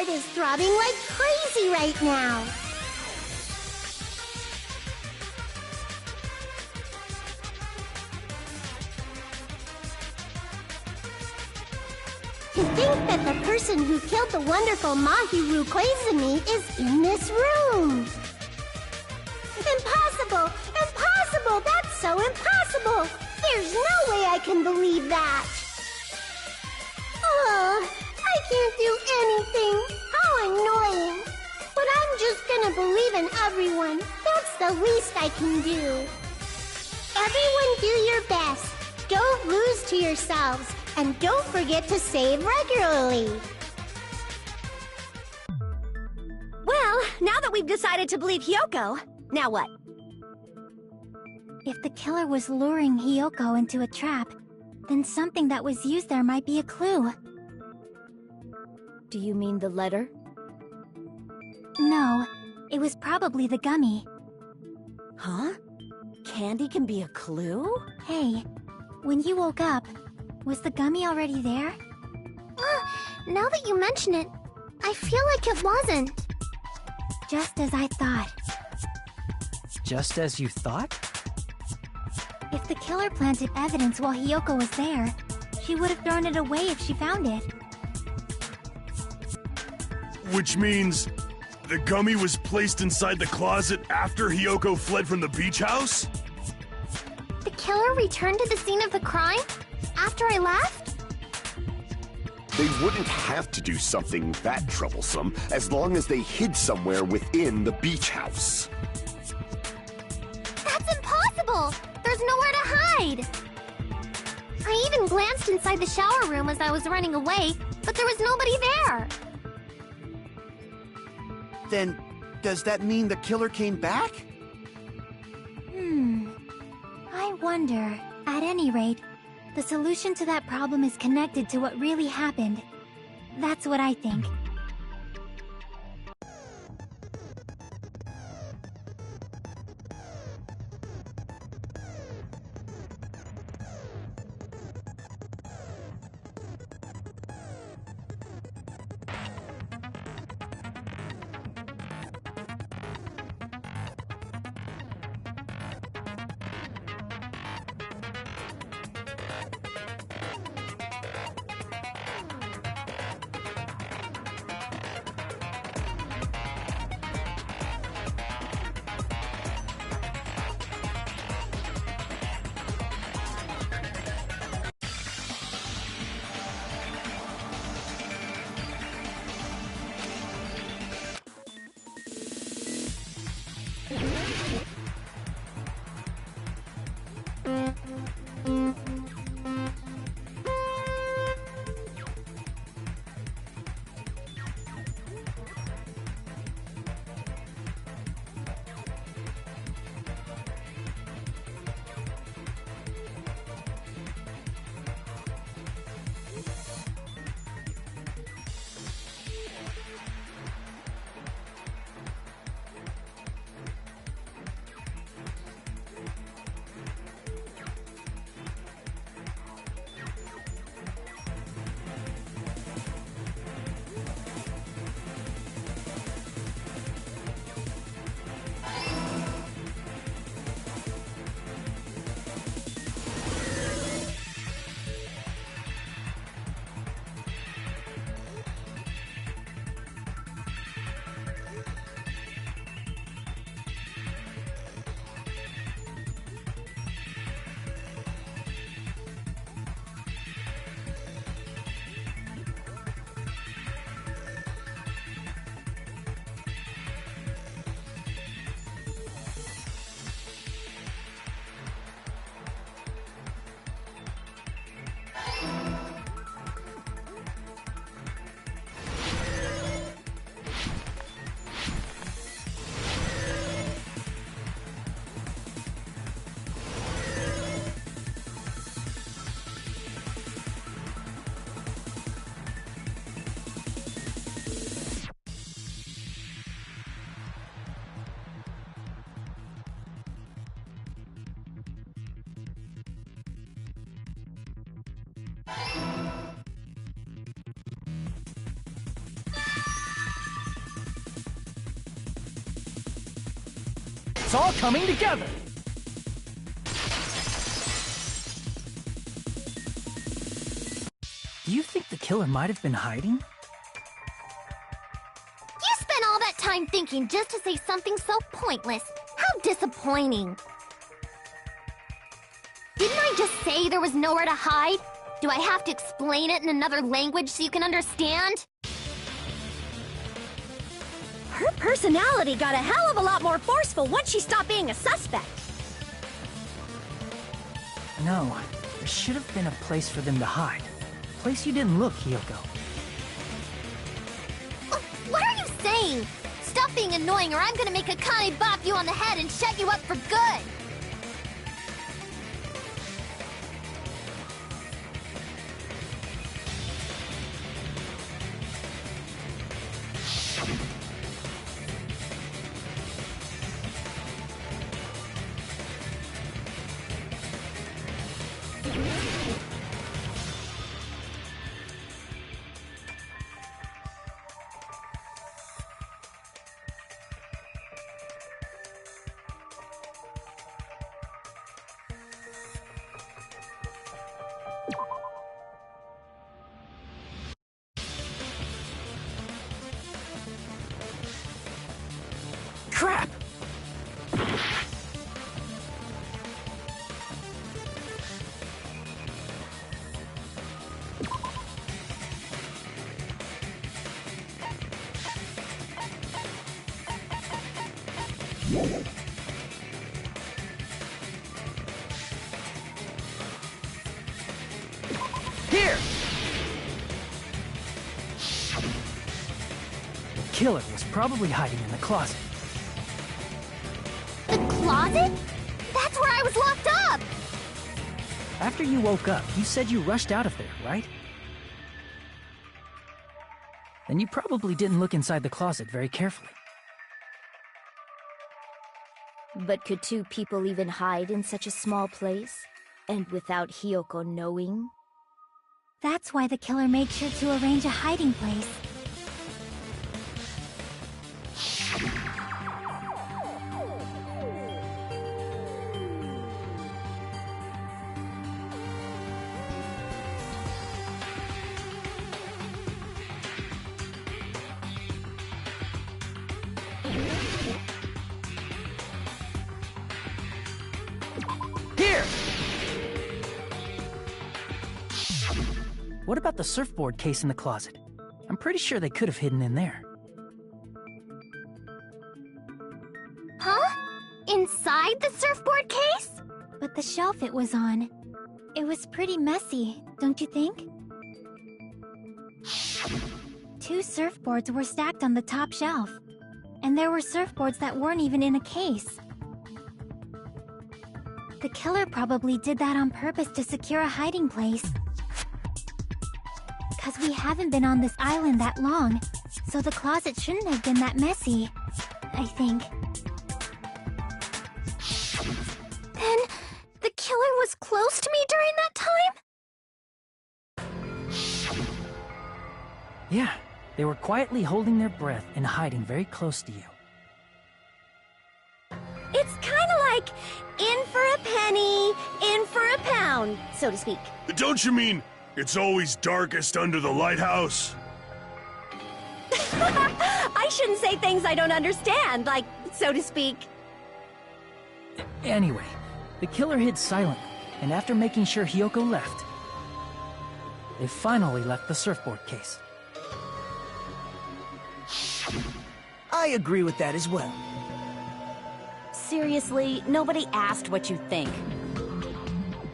heart is throbbing like crazy right now. To think that the person who killed the wonderful Mahiru Koizumi is in this room. Impossible! Impossible! That's so impossible! There's no way I can believe that! Oh, I can't do anything. How annoying. But I'm just gonna believe in everyone. That's the least I can do. Everyone do your best. Don't lose to yourselves. And don't forget to save regularly. Well, now that we've decided to believe Hiyoko, now what? If the killer was luring Hiyoko into a trap, then something that was used there might be a clue. Do you mean the letter? No, it was probably the gummy. Huh? Candy can be a clue? Hey, when you woke up, was the gummy already there? Now that you mention it, I feel like it wasn't. Just as I thought. Just as you thought? If the killer planted evidence while Hiyoko was there, she would have thrown it away if she found it. Which means the gummy was placed inside the closet after Hiyoko fled from the beach house? The killer returned to the scene of the crime? After I left? They wouldn't have to do something that troublesome as long as they hid somewhere within the beach house. That's impossible! There's nowhere to hide! I even glanced inside the shower room as I was running away, but there was nobody there! Then, does that mean the killer came back? I wonder. At any rate, the solution to that problem is connected to what really happened. That's what I think. It's all coming together! Do you think the killer might have been hiding? You spent all that time thinking just to say something so pointless. How disappointing. Didn't I just say there was nowhere to hide? Do I have to explain it in another language so you can understand? Her personality got a hell of a lot more forceful once she stopped being a suspect. No, there should have been a place for them to hide. A place you didn't look, Hiyoko. What are you saying? Stop being annoying or I'm gonna make Akane bop you on the head and shut you up for good! Crap! Here! The killer was probably hiding in the closet. The closet? That's where I was locked up! After you woke up, you said you rushed out of there, right? Then you probably didn't look inside the closet very carefully. But could two people even hide in such a small place? And without Hiyoko knowing? That's why the killer made sure to arrange a hiding place. Here! What about the surfboard case in the closet? I'm pretty sure they could have hidden in there. Huh? Inside the surfboard case? But the shelf it was on, it was pretty messy, don't you think? Two surfboards were stacked on the top shelf, and there were surfboards that weren't even in a case. The killer probably did that on purpose to secure a hiding place. 'Cause we haven't been on this island that long, so the closet shouldn't have been that messy, I think. Then, the killer was close to me during that time? Yeah, they were quietly holding their breath and hiding very close to you. It's kind of like in for a penny, in for a pound, so to speak. Don't you mean it's always darkest under the lighthouse? I shouldn't say things I don't understand, like, so to speak. Anyway, the killer hid silently, and after making sure Hiyoko left, they finally left the surfboard case. I agree with that as well. Seriously, nobody asked what you think.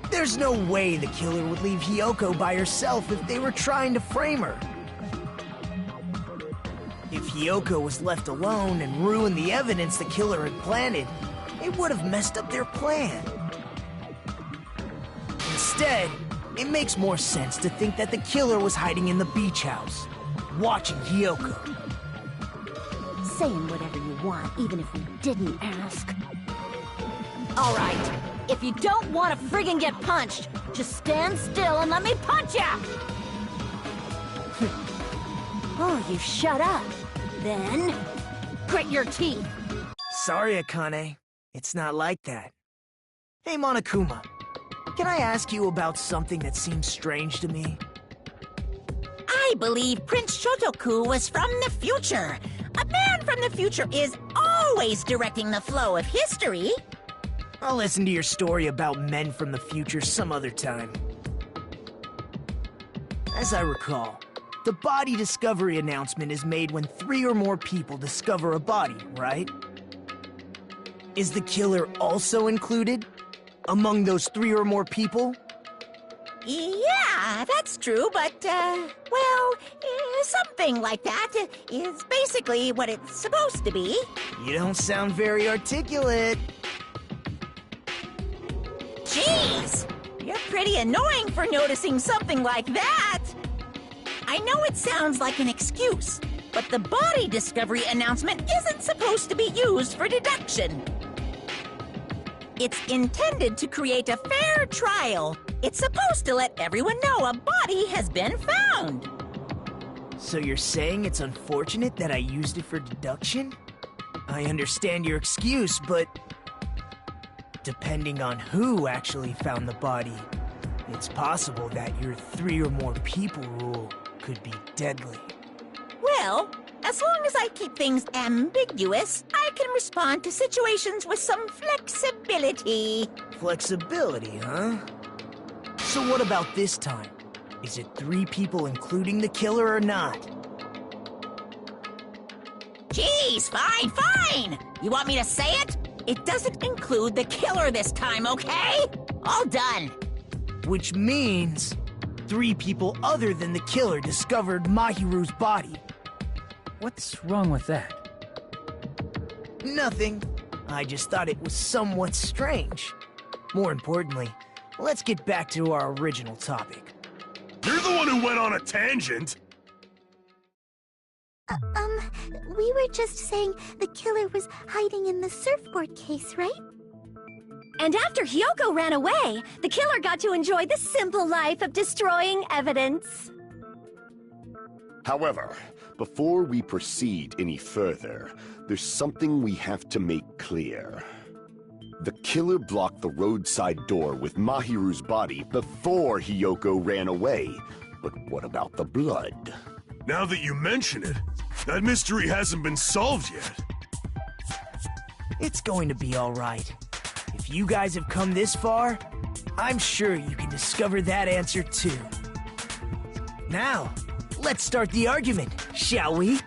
There's no way the killer would leave Hiyoko by herself if they were trying to frame her. If Hiyoko was left alone and ruined the evidence the killer had planted, it would have messed up their plan. Instead, it makes more sense to think that the killer was hiding in the beach house, watching Hiyoko. Saying whatever you want, even if we didn't ask. All right, if you don't want to friggin' get punched, just stand still and let me punch ya! Oh, you shut up. Then, grit your teeth. Sorry, Akane. It's not like that. Hey, Monokuma, can I ask you about something that seems strange to me? I believe Prince Shotoku was from the future. A man from the future is always directing the flow of history. I'll listen to your story about men from the future some other time. As I recall, the body discovery announcement is made when 3 or more people discover a body, right? Is the killer also included among those 3 or more people? Yeah, that's true, but, well, something like that is basically what it's supposed to be. You don't sound very articulate. Jeez! You're pretty annoying for noticing something like that! I know it sounds like an excuse, but the body discovery announcement isn't supposed to be used for deduction. It's intended to create a fair trial. It's supposed to let everyone know a body has been found. So you're saying it's unfortunate that I used it for deduction? I understand your excuse, but depending on who actually found the body, it's possible that your 3 or more people rule could be deadly. Well, as long as I keep things ambiguous, I can respond to situations with some flexibility. Flexibility, huh? So what about this time? Is it 3 people including the killer or not? Jeez, fine! You want me to say it? It doesn't include the killer this time, okay? All done. Which means 3 people other than the killer discovered Mahiru's body. What's wrong with that? Nothing. I just thought it was somewhat strange. More importantly, let's get back to our original topic. You're the one who went on a tangent! We were just saying the killer was hiding in the surfboard case, right? And after Hyoko ran away, the killer got to enjoy the simple life of destroying evidence. However, before we proceed any further, there's something we have to make clear. The killer blocked the roadside door with Mahiru's body before Hyoko ran away. But what about the blood? Now that you mention it, that mystery hasn't been solved yet. It's going to be all right. If you guys have come this far, I'm sure you can discover that answer too. Now, let's start the argument, shall we?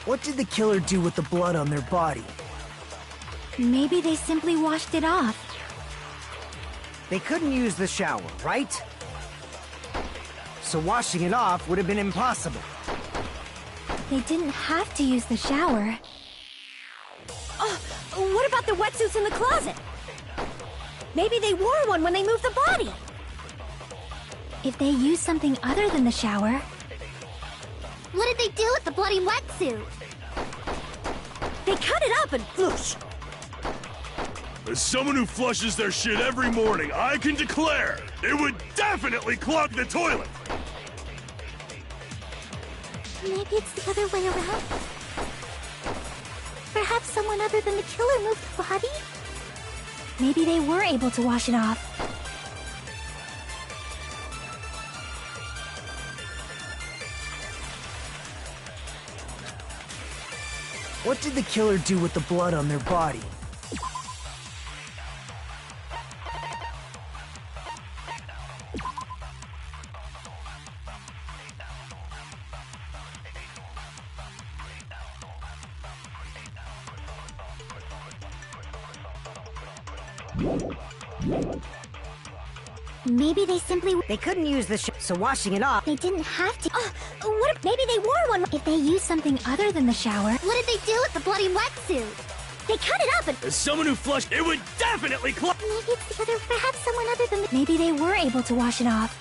What did the killer do with the blood on their body? Maybe they simply washed it off. They couldn't use the shower, right? So washing it off would have been impossible. They didn't have to use the shower. Oh, what about the wetsuits in the closet? Maybe they wore one when they moved the body. If they used something other than the shower, What did they do with the bloody wetsuit? They cut it up and whoosh! As someone who flushes their shit every morning, I can declare it would definitely clog the toilet! Maybe it's the other way around? Perhaps someone other than the killer moved the body? Maybe they were able to wash it off. What did the killer do with the blood on their body? Maybe they simply... They couldn't use the so washing it off. They didn't have to... What if maybe they wore one? If they used something other than the shower. What did they do with the bloody wetsuit? They cut it up and... As someone who flushed, it would definitely clog... Maybe it's the other... Perhaps someone other than the... Maybe they were able to wash it off.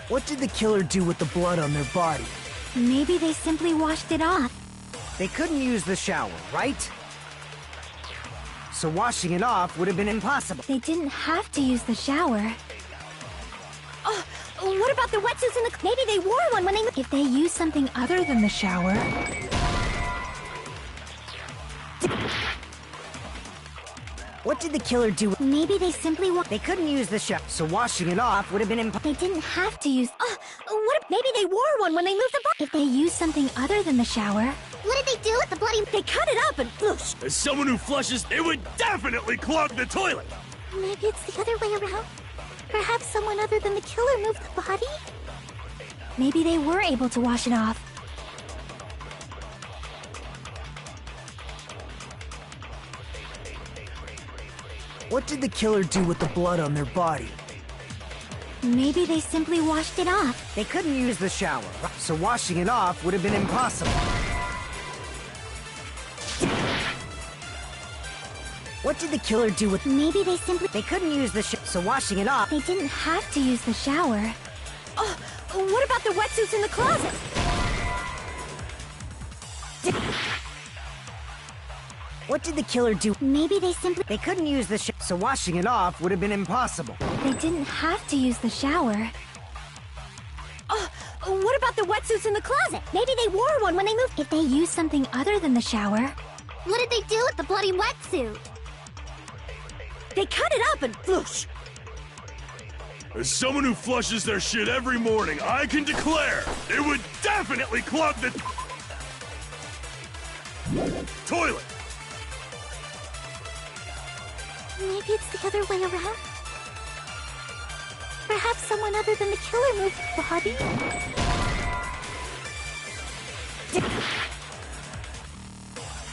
What did the killer do with the blood on their body? Maybe they simply washed it off. They couldn't use the shower, right? So washing it off would have been impossible. They didn't have to use the shower. What about the wetsuits in the... Maybe they wore one when they... If they used something other than the shower. What did the killer do? Maybe they simply They couldn't use the shower, so washing it off would have been impossible. They didn't have to use... What if... Maybe they wore one when they moved the body... If they used something other than the shower. What did they do with the bloody... They cut it up and whoosh! As someone who flushes, it would definitely clog the toilet! Maybe it's the other way around? Perhaps someone other than the killer moved the body? Maybe they were able to wash it off. What did the killer do with the blood on their body? Maybe they simply washed it off. They couldn't use the shower, so washing it off would have been impossible. What did the killer do with... Maybe they simply... They couldn't use the so washing it off... They didn't have to use the shower. What about the wetsuits in the closet? What did the killer do? Maybe they simply... They couldn't use the so washing it off would have been impossible. They didn't have to use the shower. What about the wetsuits in the closet? Maybe they wore one when they moved... If they used something other than the shower. What did they do with the bloody wetsuit? They cut it up and whoosh! As someone who flushes their shit every morning, I can declare it would definitely clog the... toilet! Maybe it's the other way around? Perhaps someone other than the killer moved the body?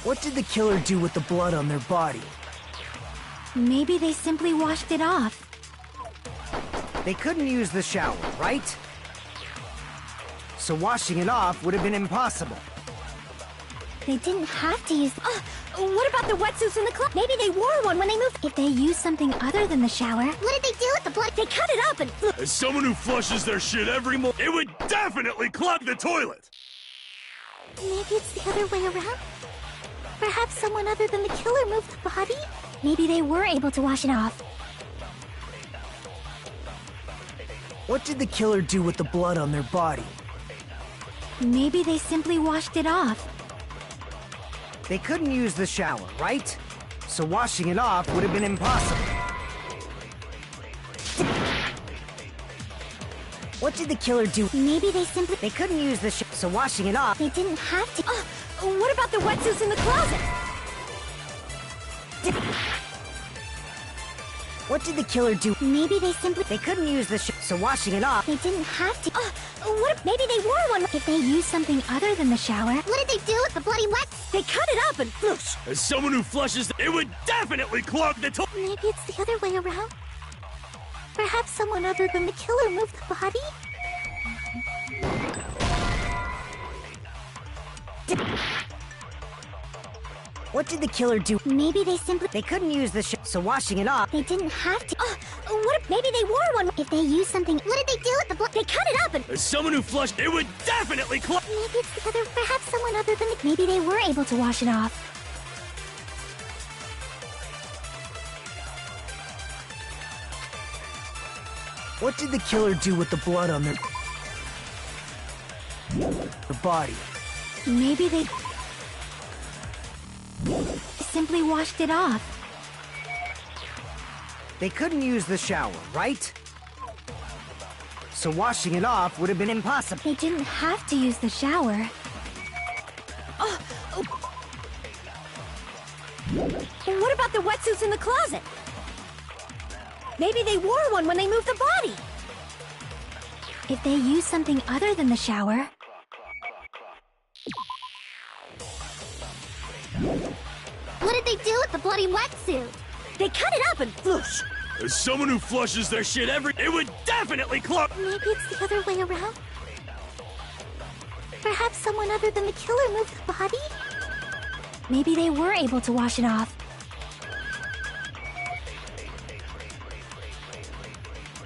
What did the killer do with the blood on their body? Maybe they simply washed it off. They couldn't use the shower, right? So washing it off would have been impossible. They didn't have to use... What about the wetsuits in the closet? Maybe they wore one when they moved... If they used something other than the shower. What did they do with the blood? They cut it up and... As someone who flushes their shit every morning, it would definitely clog the toilet! Maybe it's the other way around? Perhaps someone other than the killer moved the body? Maybe they were able to wash it off. What did the killer do with the blood on their body? Maybe they simply washed it off. They couldn't use the shower, right? So washing it off would have been impossible. What did the killer do? Maybe they simply... They couldn't use the so washing it off... They didn't have to... What about the wetsuits in the closet? What did the killer do? Maybe they simply... They couldn't use the so washing it off... They didn't have to... What if... Maybe they wore one... If they used something other than the shower. What did they do with the bloody They cut it up and whoosh! As someone who flushes, it would definitely clog the toilet! Maybe it's the other way around? Perhaps someone other than the killer moved the body? What did the killer do? Maybe they simply... They couldn't use the so washing it off... They didn't have to... what if maybe they wore one? If they used something... What did they do with the blood? They cut it up and... As someone who flushed, it would definitely clog. Maybe it's the other... Perhaps someone other than the... Maybe they were able to wash it off. What did the killer do with the blood on their body? Maybe they... simply washed it off. They couldn't use the shower, right? So washing it off would have been impossible. They didn't have to use the shower. What about the wetsuits in the closet? Maybe they wore one when they moved the body. If they used something other than the shower... What did they do with the bloody wetsuit? They cut it up and whoosh. As someone who flushes their shit it would definitely clog. Maybe it's the other way around? Perhaps someone other than the killer moved the body? Maybe they were able to wash it off.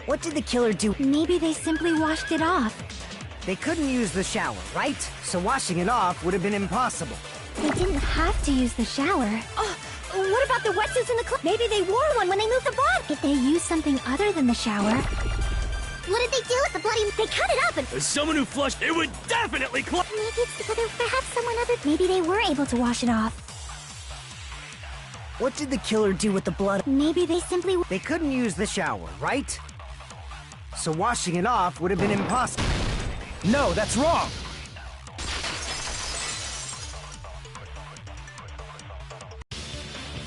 What did the killer do? Maybe they simply washed it off. They couldn't use the shower, right? So washing it off would have been impossible. They didn't have to use the shower. What about the wetsuits in the closet? Maybe they wore one when they moved the body. If they used something other than the shower... What did they do with the bloody... They cut it up and... As someone who flushed, it would definitely clog. Maybe it's the other... Perhaps someone other... Maybe they were able to wash it off. What did the killer do with the blood? Maybe they simply... They couldn't use the shower, right? So washing it off would have been impossible. No, that's wrong!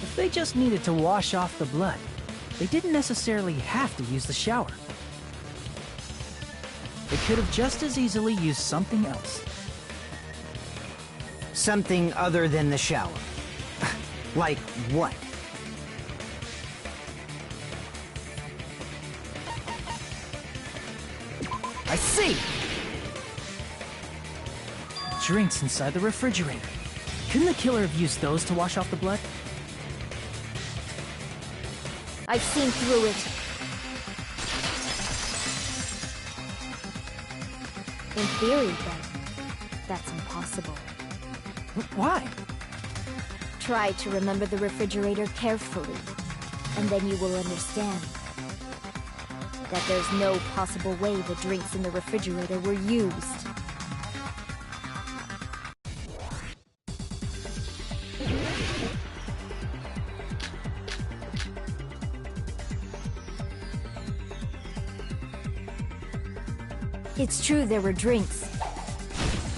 If they just needed to wash off the blood, they didn't necessarily have to use the shower. They could have just as easily used something else. Something other than the shower. Like what? I see! Drinks inside the refrigerator. Couldn't the killer have used those to wash off the blood? I've seen through it. In theory, then, that's impossible. Why? Try to remember the refrigerator carefully, and then you will understand that there's no possible way the drinks in the refrigerator were used. It's true there were drinks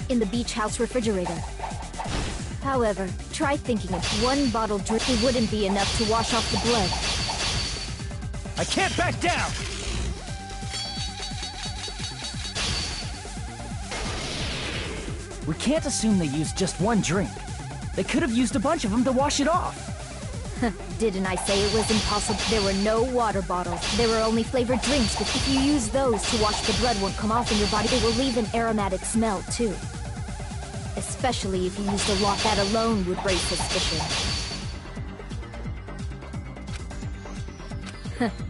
in the beach house refrigerator. However, try thinking if one bottle drink wouldn't be enough to wash off the blood. I can't back down! We can't assume they used just one drink. They could have used a bunch of them to wash it off. Didn't I say it was impossible? There were no water bottles. There were only flavored drinks, but if you use those to wash, the blood won't come off in your body. It will leave an aromatic smell, too. Especially if you used a lot, that alone would raise suspicion.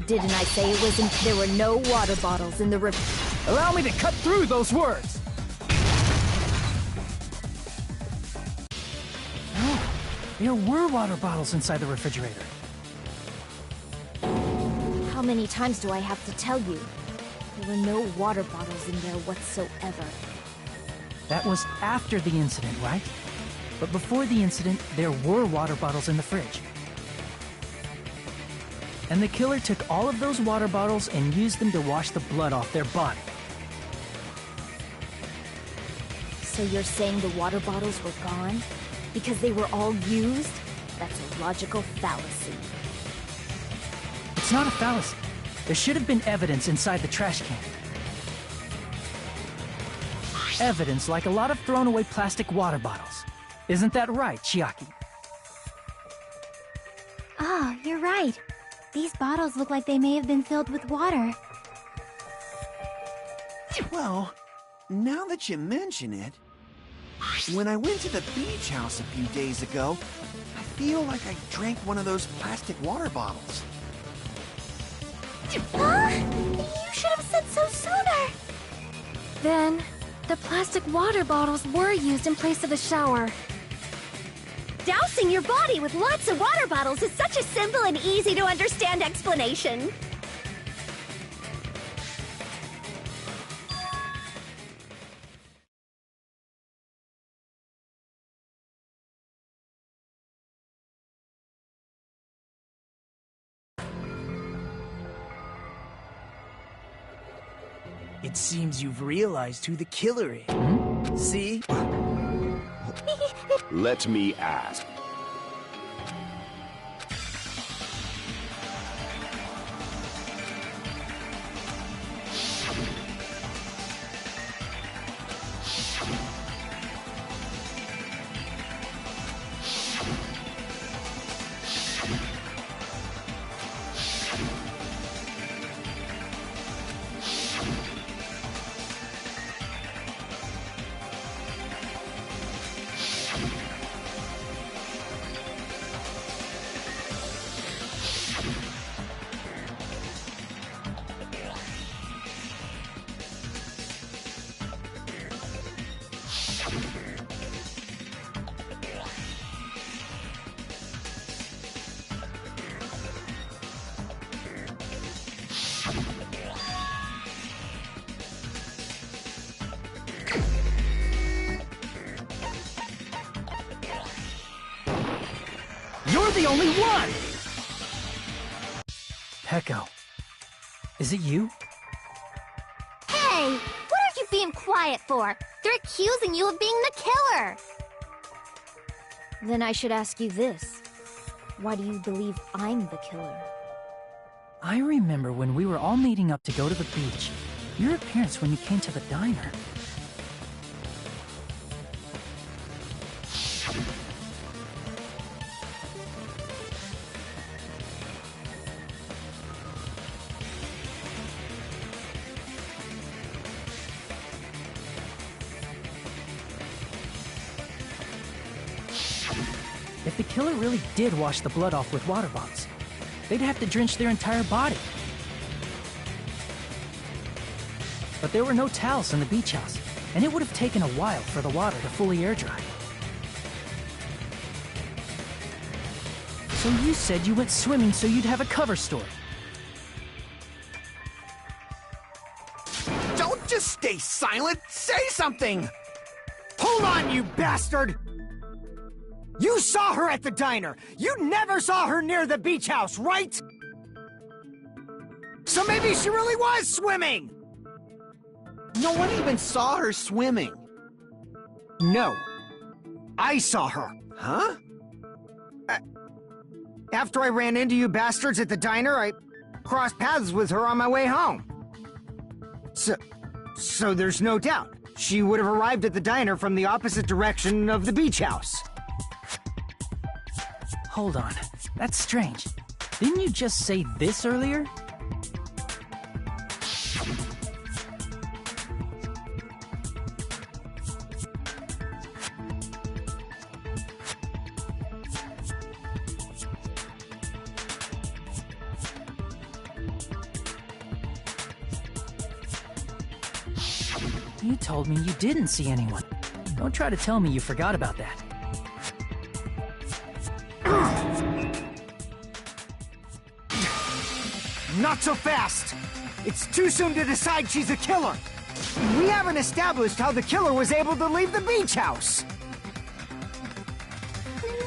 Didn't I say it wasn't? There were no water bottles in the Allow me to cut through those words! No, there were water bottles inside the refrigerator. How many times do I have to tell you? There were no water bottles in there whatsoever. That was after the incident, right? But before the incident, there were water bottles in the fridge. And the killer took all of those water bottles and used them to wash the blood off their body. So you're saying the water bottles were gone? Because they were all used? That's a logical fallacy. It's not a fallacy. There should have been evidence inside the trash can. Evidence like a lot of thrown-away plastic water bottles. Isn't that right, Chiaki? Oh, you're right. These bottles look like they may have been filled with water. Well, now that you mention it, when I went to the beach house a few days ago, I feel like I drank one of those plastic water bottles. Huh? You should have said so sooner! Then, the plastic water bottles were used in place of a shower. Dousing your body with lots of water bottles is such a simple and easy to understand explanation. It seems you've realized who the killer is. See? Let me ask. You're the only one! Peko, is it you? Hey, what are you being quiet for? They're accusing you of being the killer. Then I should ask you this. Why do you believe I'm the killer? I remember when we were all meeting up to go to the beach. Your appearance when you came to the diner. If the killer really did wash the blood off with water bombs, they'd have to drench their entire body. But there were no towels in the beach house, and it would have taken a while for the water to fully air dry. So you said you went swimming so you'd have a cover story. Don't just stay silent! Say something! Hold on, you bastard! You saw her at the diner! You never saw her near the beach house, right? So maybe she really was swimming! No one even saw her swimming. No. I saw her. Huh? After I ran into you bastards at the diner, I crossed paths with her on my way home. So there's no doubt. She would have arrived at the diner from the opposite direction of the beach house. Hold on, that's strange. Didn't you just say this earlier? You told me you didn't see anyone. Don't try to tell me you forgot about that. Not so fast! It's too soon to decide she's a killer! We haven't established how the killer was able to leave the beach house!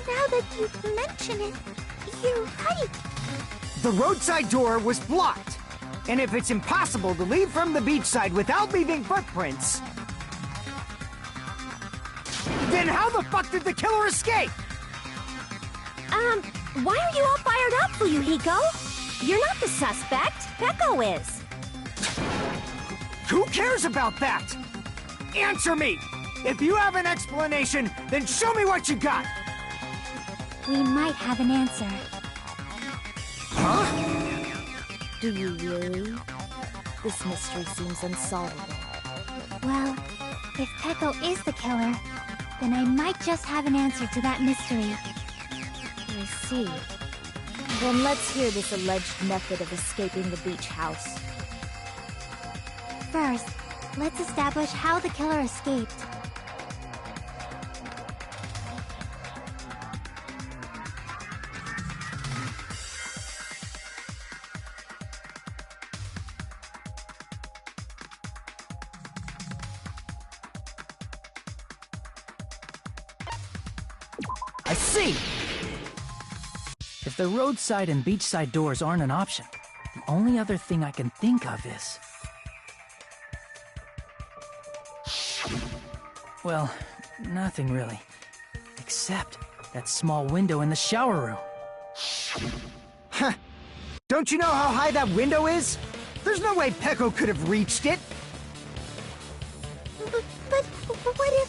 Now that you mention it, you're right. The roadside door was blocked. And if it's impossible to leave from the beachside without leaving footprints, then how the fuck did the killer escape? Why are you all fired up, Fuyuhiko? You're not the suspect. Peko is. Who cares about that? Answer me! If you have an explanation, then show me what you got! We might have an answer. Huh? Do you really? This mystery seems unsolvable. Well, if Peko is the killer, then I might just have an answer to that mystery. see. Then let's hear this alleged method of escaping the beach house. First, let's establish how the killer escaped. I see! If the roadside and beachside doors aren't an option, the only other thing I can think of is... well, nothing really. Except that small window in the shower room. Huh. Don't you know how high that window is? There's no way Peko could have reached it. But what if,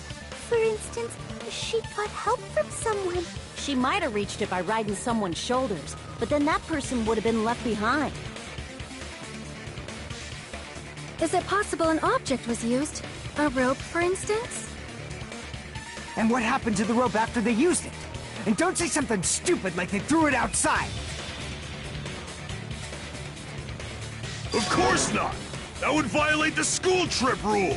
for instance, she got help from someone? She might have reached it by riding someone's shoulders, but then that person would have been left behind. Is it possible an object was used? A rope, for instance? And what happened to the rope after they used it? And don't say something stupid like they threw it outside. Of course not! That would violate the school trip rule!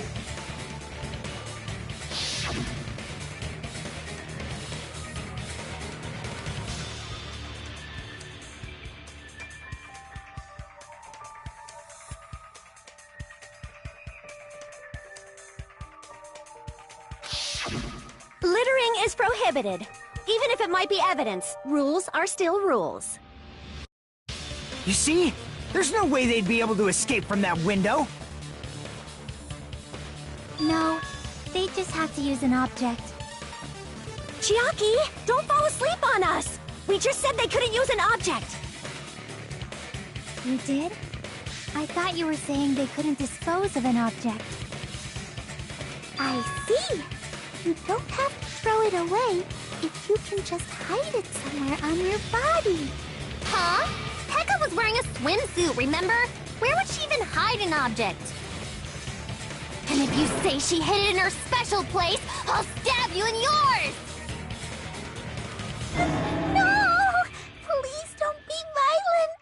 Littering is prohibited. Even if it might be evidence, rules are still rules. You see? There's no way they'd be able to escape from that window. No, they just have to use an object. Chiaki, don't fall asleep on us! We just said they couldn't use an object! You did? I thought you were saying they couldn't dispose of an object. I see. You don't have to throw it away if you can just hide it somewhere on your body. Huh? Pekka was wearing a swimsuit, remember? Where would she even hide an object? And if you say she hid it in her special place, I'll stab you in yours! No! Please don't be violent!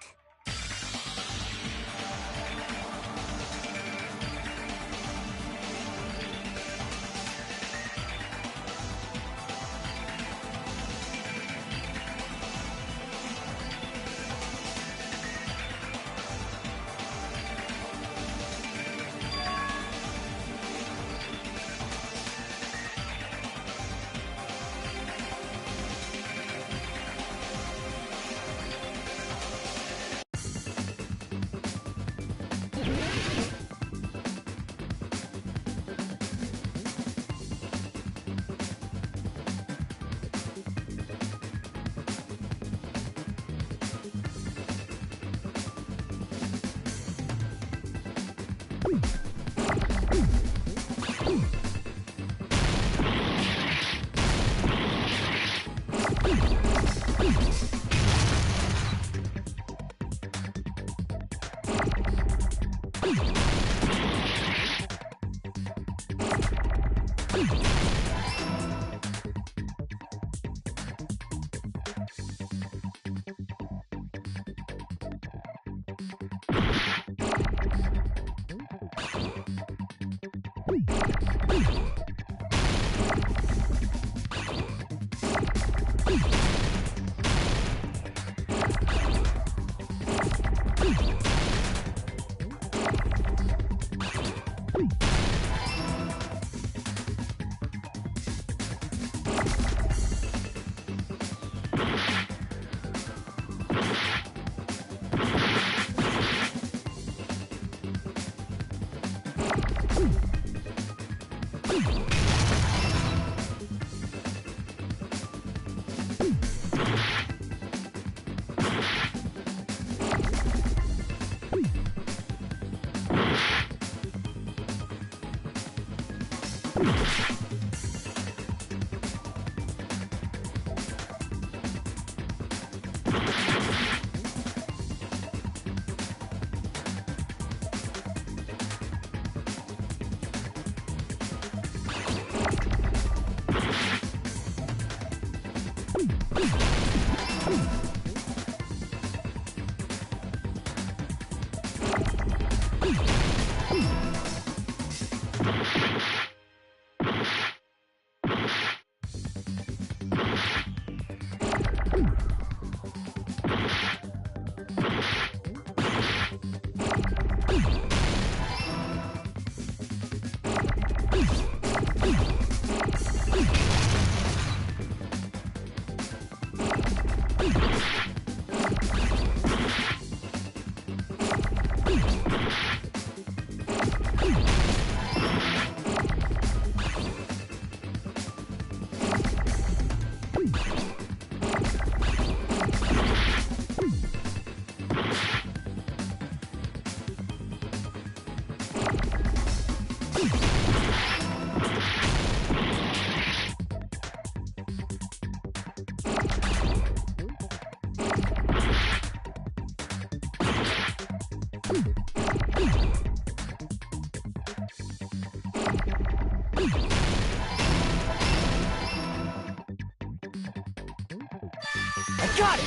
I got it!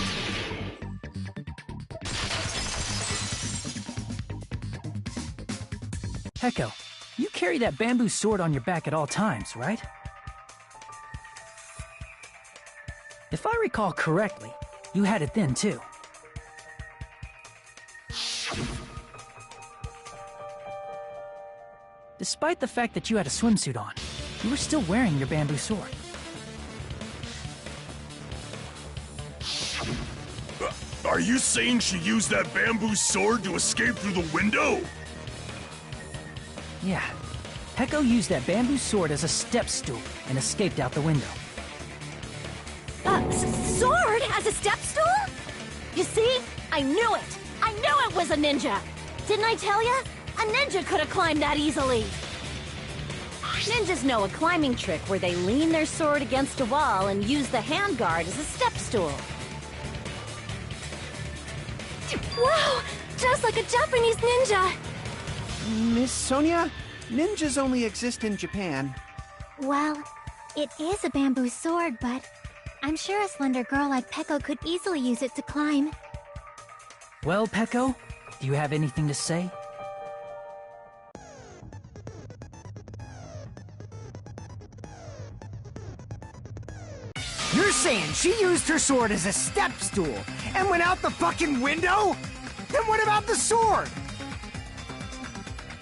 Peko, you carry that bamboo sword on your back at all times, right? If I recall correctly, you had it then too. Despite the fact that you had a swimsuit on, you were still wearing your bamboo sword. Are you saying she used that bamboo sword to escape through the window? Yeah. Peko used that bamboo sword as a step stool and escaped out the window. Sword as a step stool? You see? I knew it! I knew it was a ninja! Didn't I tell ya? A ninja could have climbed that easily! Ninjas know a climbing trick where they lean their sword against a wall and use the handguard as a step stool. Wow! Just like a Japanese ninja! Miss Sonia, ninjas only exist in Japan. Well, it is a bamboo sword, but I'm sure a slender girl like Peko could easily use it to climb. Well, Peko, do you have anything to say? You're saying she used her sword as a step stool and went out the fucking window? Then what about the sword?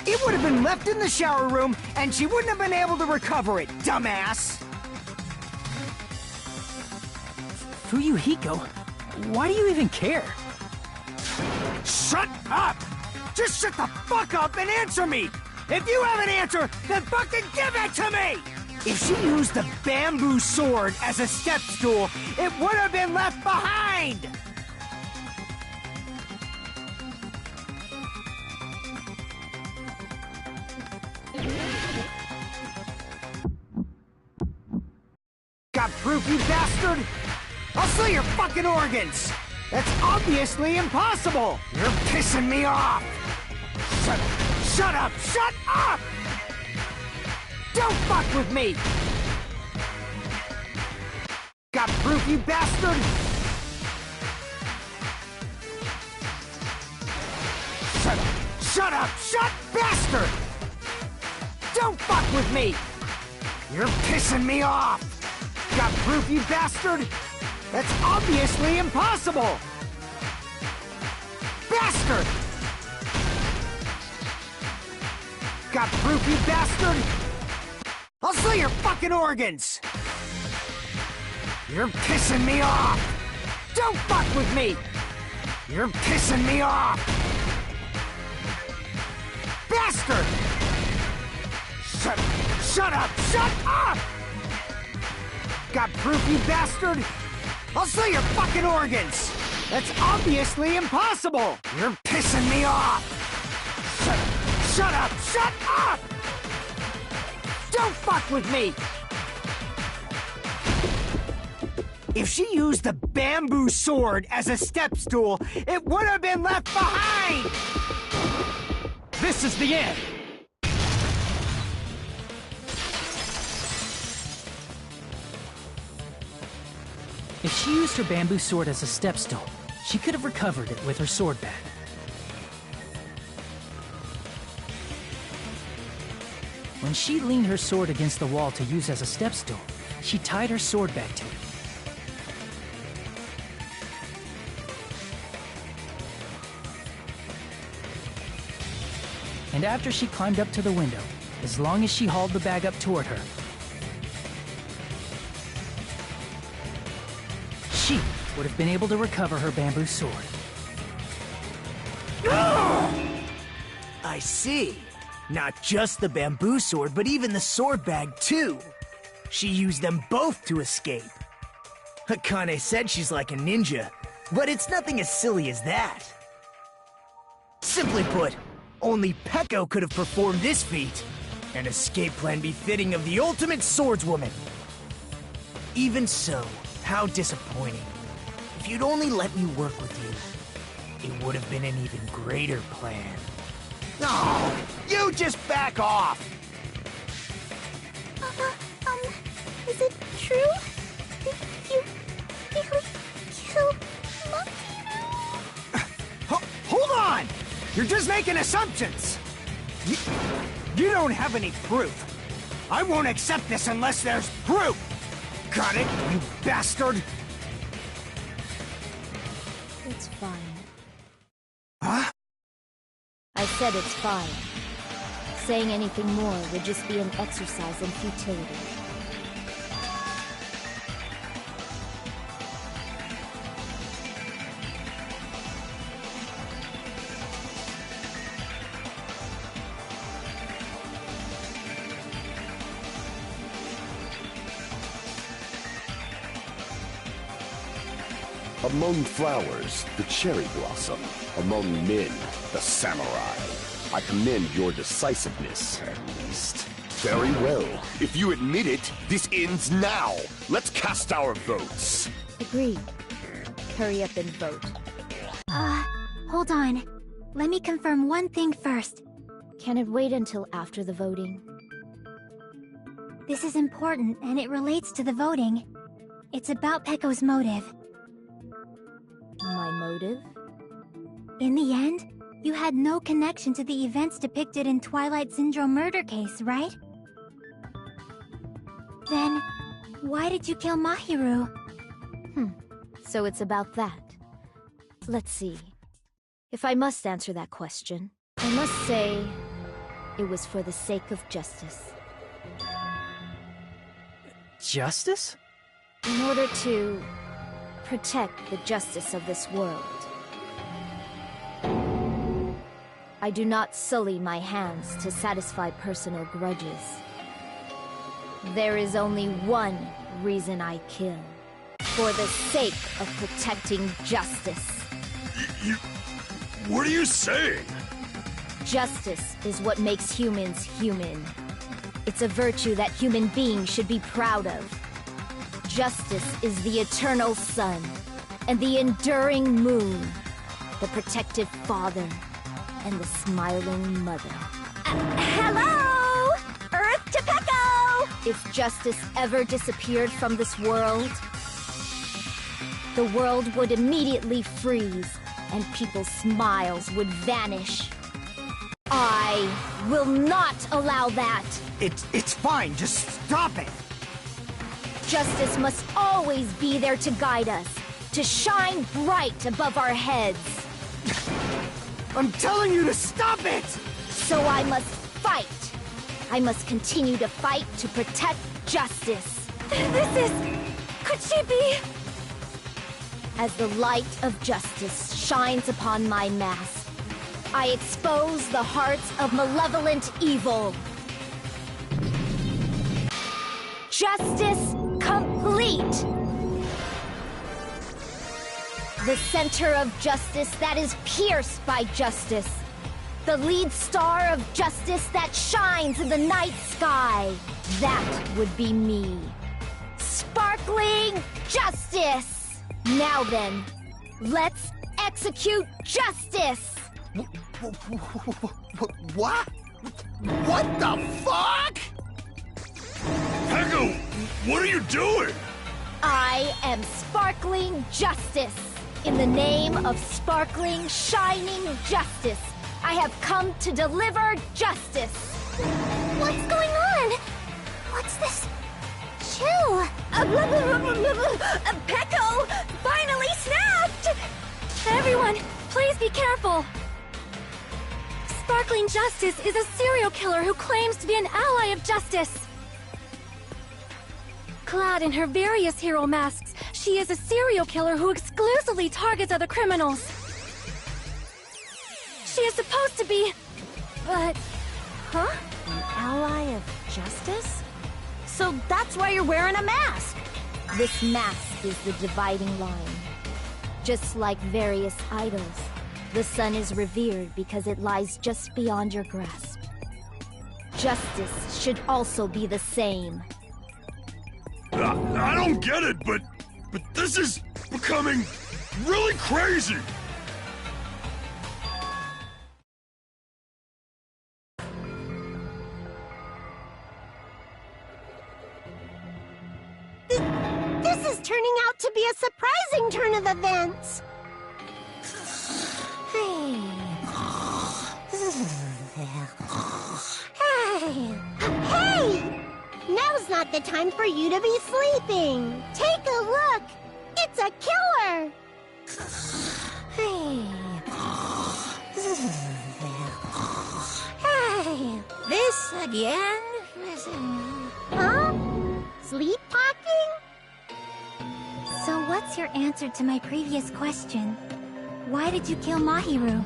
It would have been left in the shower room and she wouldn't have been able to recover it, dumbass! Fuyuhiko, why do you even care? Shut up! Just shut the fuck up and answer me! If you have an answer, then fucking give it to me! If she used the bamboo sword as a step stool, it would have been left behind! Got proof, you bastard? I'll sell your fucking organs! That's obviously impossible! You're pissing me off! Shut up! Shut up! Don't fuck with me! Got proof, you bastard? Shut up! Shut bastard! Don't fuck with me! You're pissing me off! Got proof, you bastard? That's obviously impossible! Bastard! Got proof, you bastard? I'll sell your fucking organs! You're pissing me off! Don't fuck with me! You're pissing me off! Bastard! Shut up! Shut up! Got proof, you bastard? I'll sell your fucking organs! That's obviously impossible! You're pissing me off! Shut up! Shut up! Don't fuck with me! If she used the bamboo sword as a step stool, it would have been left behind! This is the end! If she used her bamboo sword as a step stool, she could have recovered it with her sword bag. When she leaned her sword against the wall to use as a step stool, she tied her sword back to it. And after she climbed up to the window, as long as she hauled the bag up toward her, she would have been able to recover her bamboo sword. I see. Not just the bamboo sword, but even the sword bag, too. She used them both to escape. Akane said she's like a ninja, but it's nothing as silly as that. Simply put, only Peko could have performed this feat. An escape plan befitting of the ultimate swordswoman. Even so, how disappointing. If you'd only let me work with you, it would have been an even greater plan. Oh, you just back off! Is it true? Did you really kill Monkey? Hold on! You're just making assumptions! You don't have any proof. I won't accept this unless there's proof! Got it, you bastard? It's fine. Huh? I said it's fine. Saying anything more would just be an exercise in futility. Among flowers, the cherry blossom. Among men, the samurai. I commend your decisiveness, at least. Very well. If you admit it, this ends now. Let's cast our votes. Agreed. Hurry up and vote. Hold on. Let me confirm one thing first. Can it wait until after the voting? This is important, and it relates to the voting. It's about Peko's motive. My motive? In the end, you had no connection to the events depicted in Twilight Syndrome murder case, right? Then, why did you kill Mahiru? So it's about that. Let's see. If I must answer that question, I must say it was for the sake of justice. Justice? In order to protect the justice of this world. I do not sully my hands to satisfy personal grudges. There is only one reason I kill. For the sake of protecting justice. What are you saying? Justice is what makes humans human. It's a virtue that human beings should be proud of. Justice is the eternal sun, and the enduring moon, the protective father, and the smiling mother. Hello! Earth to Peko! If justice ever disappeared from this world, the world would immediately freeze, and people's smiles would vanish. I will not allow that! It's fine, just stop it! Justice must always be there to guide us, to shine bright above our heads. I'm telling you to stop it! So I must fight. I must continue to fight to protect justice. Could she be? As the light of justice shines upon my mask, I expose the hearts of malevolent evil. Justice complete! The center of justice that is pierced by justice. The lead star of justice that shines in the night sky. That would be me. Sparkling justice! Now then, let's execute justice! What? What the fuck? Peko, what are you doing? I am sparkling justice. In the name of sparkling, shining justice, I have come to deliver justice. What's going on? What's this? Chew! Pecco finally snapped! Everyone, please be careful! Sparkling Justice is a serial killer who claims to be an ally of justice. Clad in her various hero masks, she is a serial killer who exclusively targets other criminals. She is supposed to be... but... Huh? An ally of justice? So that's why you're wearing a mask! This mask is the dividing line. Just like various idols, the sun is revered because it lies just beyond your grasp. Justice should also be the same. I don't get it, but this is becoming really crazy! This is turning out to be a surprising turn of events. Hey. Hey! Now's not the time for you to be sleeping. Take a look. It's a killer. Hey. Hey. This again? Huh? Sleep talking? So what's your answer to my previous question? Why did you kill Mahiru?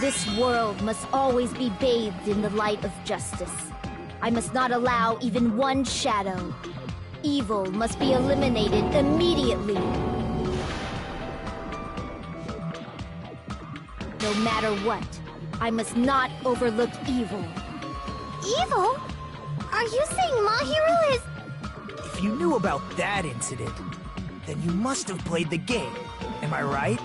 This world must always be bathed in the light of justice. I must not allow even one shadow. Evil must be eliminated immediately. No matter what, I must not overlook evil. Evil? Are you saying Mahiru is... If you knew about that incident, then you must have played the game. Am I right?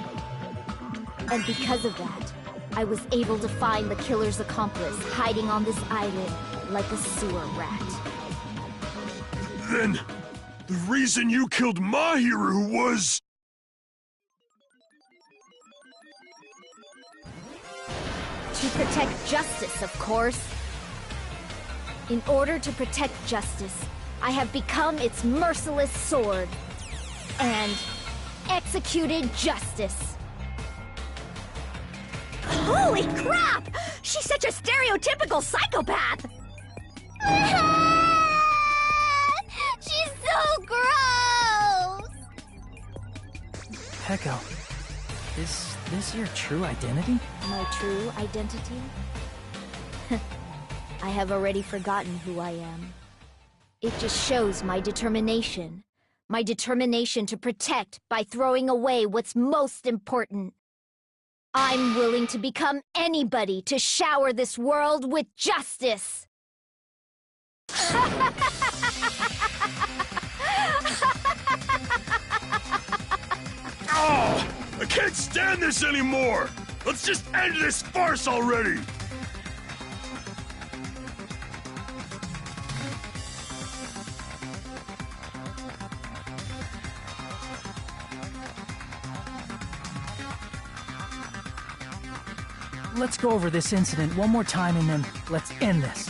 And because of that, I was able to find the killer's accomplice hiding on this island like a sewer rat. Then, the reason you killed Mahiru was... To protect justice, of course. In order to protect justice, I have become its merciless sword. And executed justice. Holy crap! She's such a stereotypical psychopath! She's so gross! Pecco, is this your true identity? My true identity? I have already forgotten who I am. It just shows my determination. My determination to protect by throwing away what's most important. I'm willing to become anybody to shower this world with justice. Oh! I can't stand this anymore! Let's just end this farce already! Let's go over this incident one more time and then let's end this.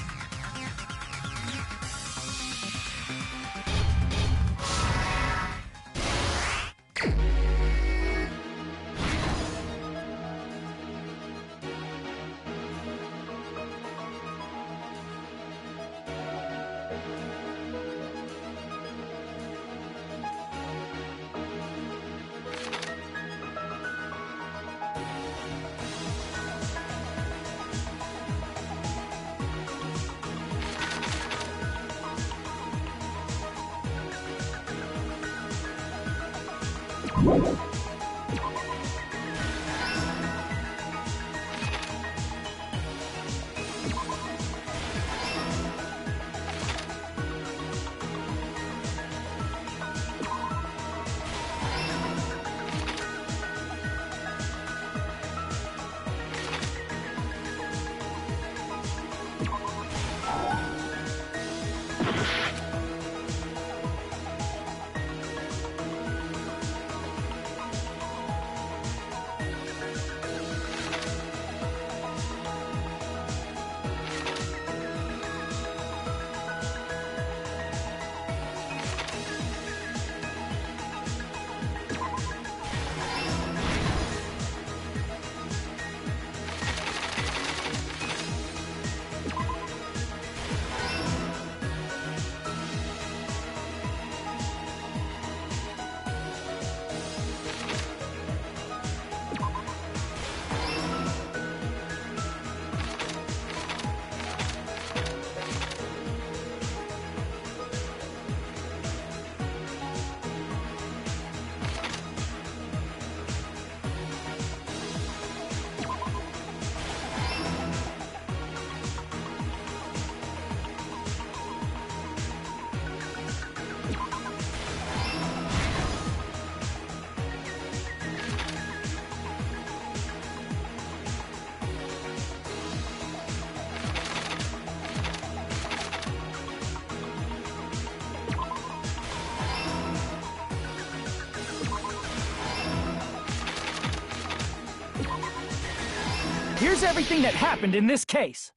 here's everything that happened in this case.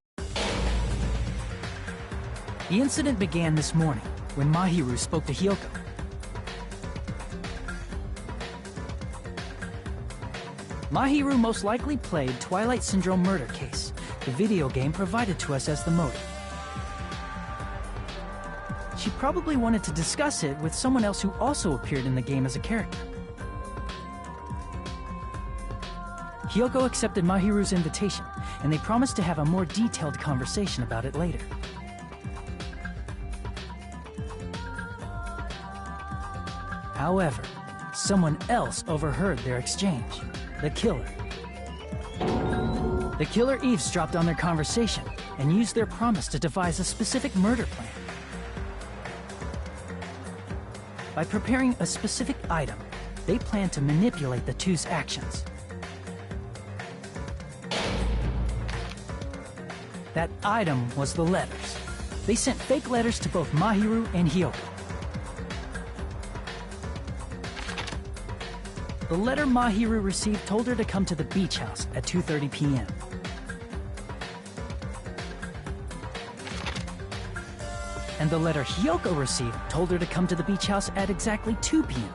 The incident began this morning when Mahiru spoke to Hyoko. Mahiru most likely played Twilight Syndrome Murder Case, the video game provided to us as the motive. She probably wanted to discuss it with someone else who also appeared in the game as a character. Hyoko accepted Mahiru's invitation, and they promised to have a more detailed conversation about it later. However, someone else overheard their exchange. The killer. The killer eavesdropped on their conversation and used their promise to devise a specific murder plan. By preparing a specific item, they planned to manipulate the two's actions. That item was the letters. They sent fake letters to both Mahiru and Hyoko. The letter Mahiru received told her to come to the beach house at 2:30 p.m. And the letter Hyoko received told her to come to the beach house at exactly 2 p.m.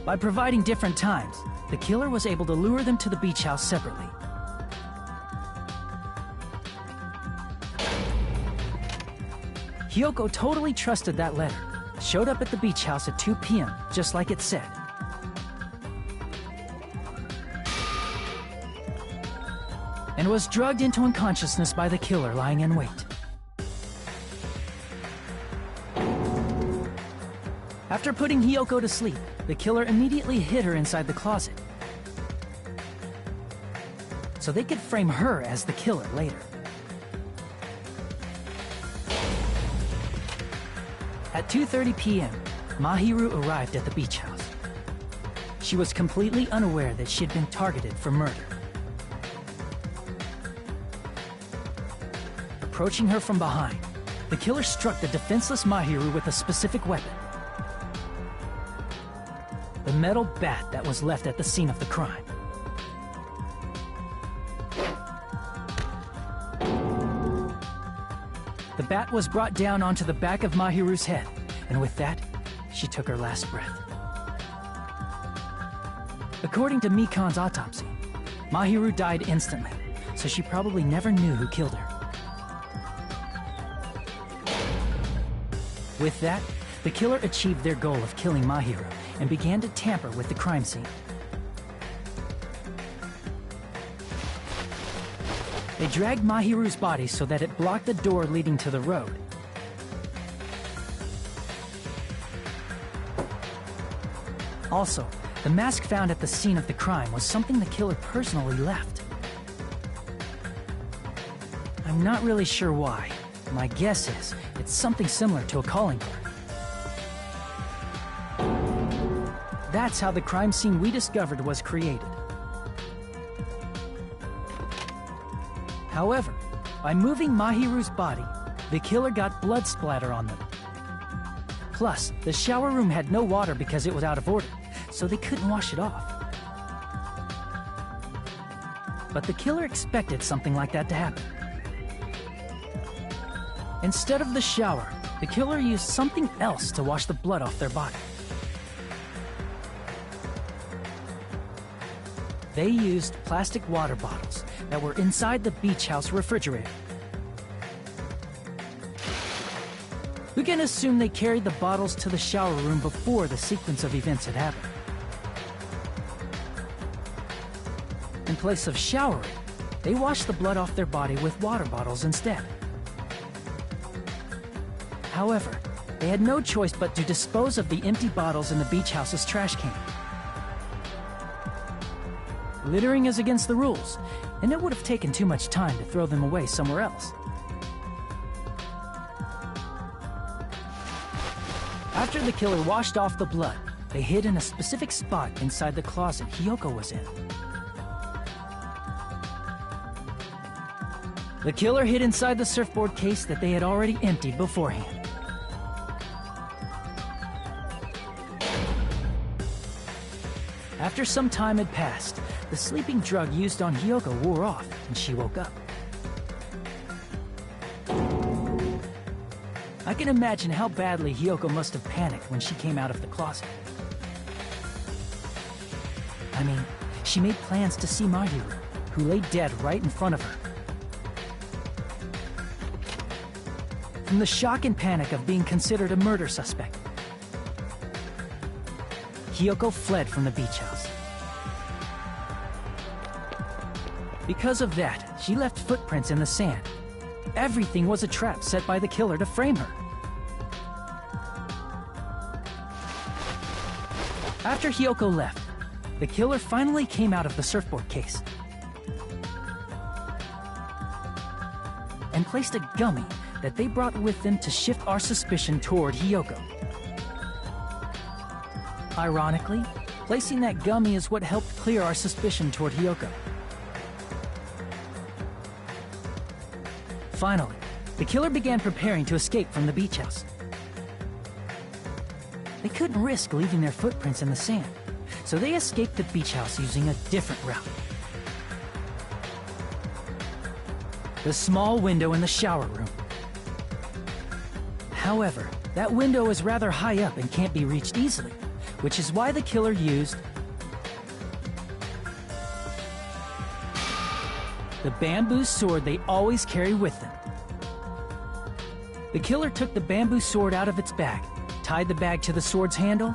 By providing different times, the killer was able to lure them to the beach house separately. Hyoko totally trusted that letter, showed up at the beach house at 2 p.m., just like it said. And was drugged into unconsciousness by the killer lying in wait. After putting Hyoko to sleep, the killer immediately hid her inside the closet, so they could frame her as the killer later. At 2:30 p.m., Mahiru arrived at the beach house. She was completely unaware that she had been targeted for murder. Approaching her from behind, the killer struck the defenseless Mahiru with a specific weapon. The metal bat that was left at the scene of the crime. The bat was brought down onto the back of Mahiru's head, and with that, she took her last breath. According to Mikan's autopsy, Mahiru died instantly, so she probably never knew who killed her. With that, the killer achieved their goal of killing Mahiru and began to tamper with the crime scene. They dragged Mahiru's body so that it blocked the door leading to the road. Also, the mask found at the scene of the crime was something the killer personally left. I'm not really sure why. My guess is it's something similar to a calling card. That's how the crime scene we discovered was created. However, by moving Mahiru's body, the killer got blood splatter on them. Plus, the shower room had no water because it was out of order, so they couldn't wash it off. But the killer expected something like that to happen. Instead of the shower, the killer used something else to wash the blood off their body. They used plastic water bottles that were inside the beach house refrigerator. We can assume they carried the bottles to the shower room before the sequence of events had happened. In place of showering, they washed the blood off their body with water bottles instead. However, they had no choice but to dispose of the empty bottles in the beach house's trash can. Littering is against the rules, and it would have taken too much time to throw them away somewhere else. After the killer washed off the blood, they hid in a specific spot inside the closet Hyoko was in. The killer hid inside the surfboard case that they had already emptied beforehand. After some time had passed, the sleeping drug used on Hyoko wore off, and she woke up. I can imagine how badly Hyoko must have panicked when she came out of the closet. I mean, she made plans to see Mahiru, who lay dead right in front of her. From the shock and panic of being considered a murder suspect, Hyoko fled from the beach house. Because of that, she left footprints in the sand. Everything was a trap set by the killer to frame her. After Hyoko left, the killer finally came out of the surfboard case and placed a gummy that they brought with them to shift our suspicion toward Hyoko. Ironically, placing that gummy is what helped clear our suspicion toward Hyoko. Finally, the killer began preparing to escape from the beach house. They couldn't risk leaving their footprints in the sand, so they escaped the beach house using a different route. The small window in the shower room. However, that window is rather high up and can't be reached easily, which is why the killer used the bamboo sword they always carry with them. The killer took the bamboo sword out of its bag, tied the bag to the sword's handle,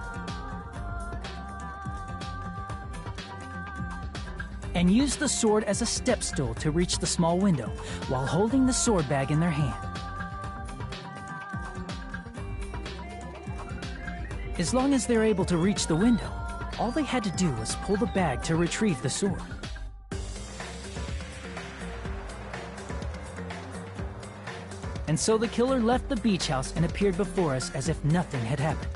and used the sword as a step stool to reach the small window while holding the sword bag in their hand. As long as they're able to reach the window, all they had to do was pull the bag to retrieve the sword. And so the killer left the beach house and appeared before us as if nothing had happened.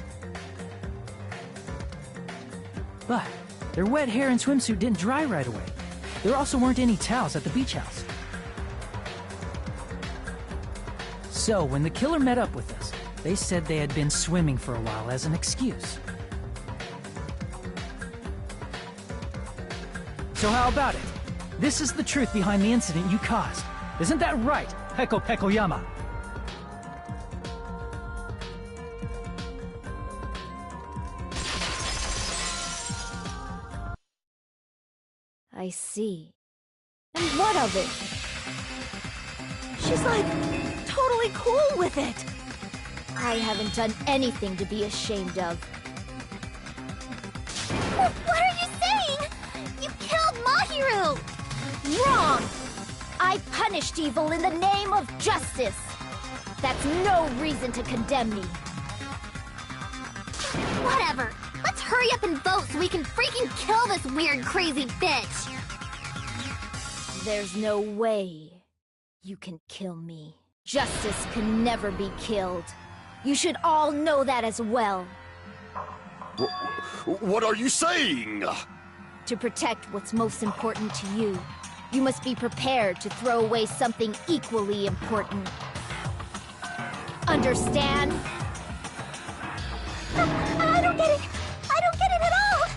But their wet hair and swimsuit didn't dry right away. There also weren't any towels at the beach house. So when the killer met up with us, they said they had been swimming for a while as an excuse. So how about it? This is the truth behind the incident you caused. Isn't that right, Peko Pekoyama? I see. And what of it? She's like, totally cool with it. I haven't done anything to be ashamed of. What are you saying? You killed Mahiru! Wrong! I punished evil in the name of justice. That's no reason to condemn me. Whatever. Let's hurry up and vote so we can freaking kill this weird, crazy bitch. There's no way you can kill me. Justice can never be killed. You should all know that as well. What are you saying? To protect what's most important to you, you must be prepared to throw away something equally important. Understand? I don't get it. I don't get it at all.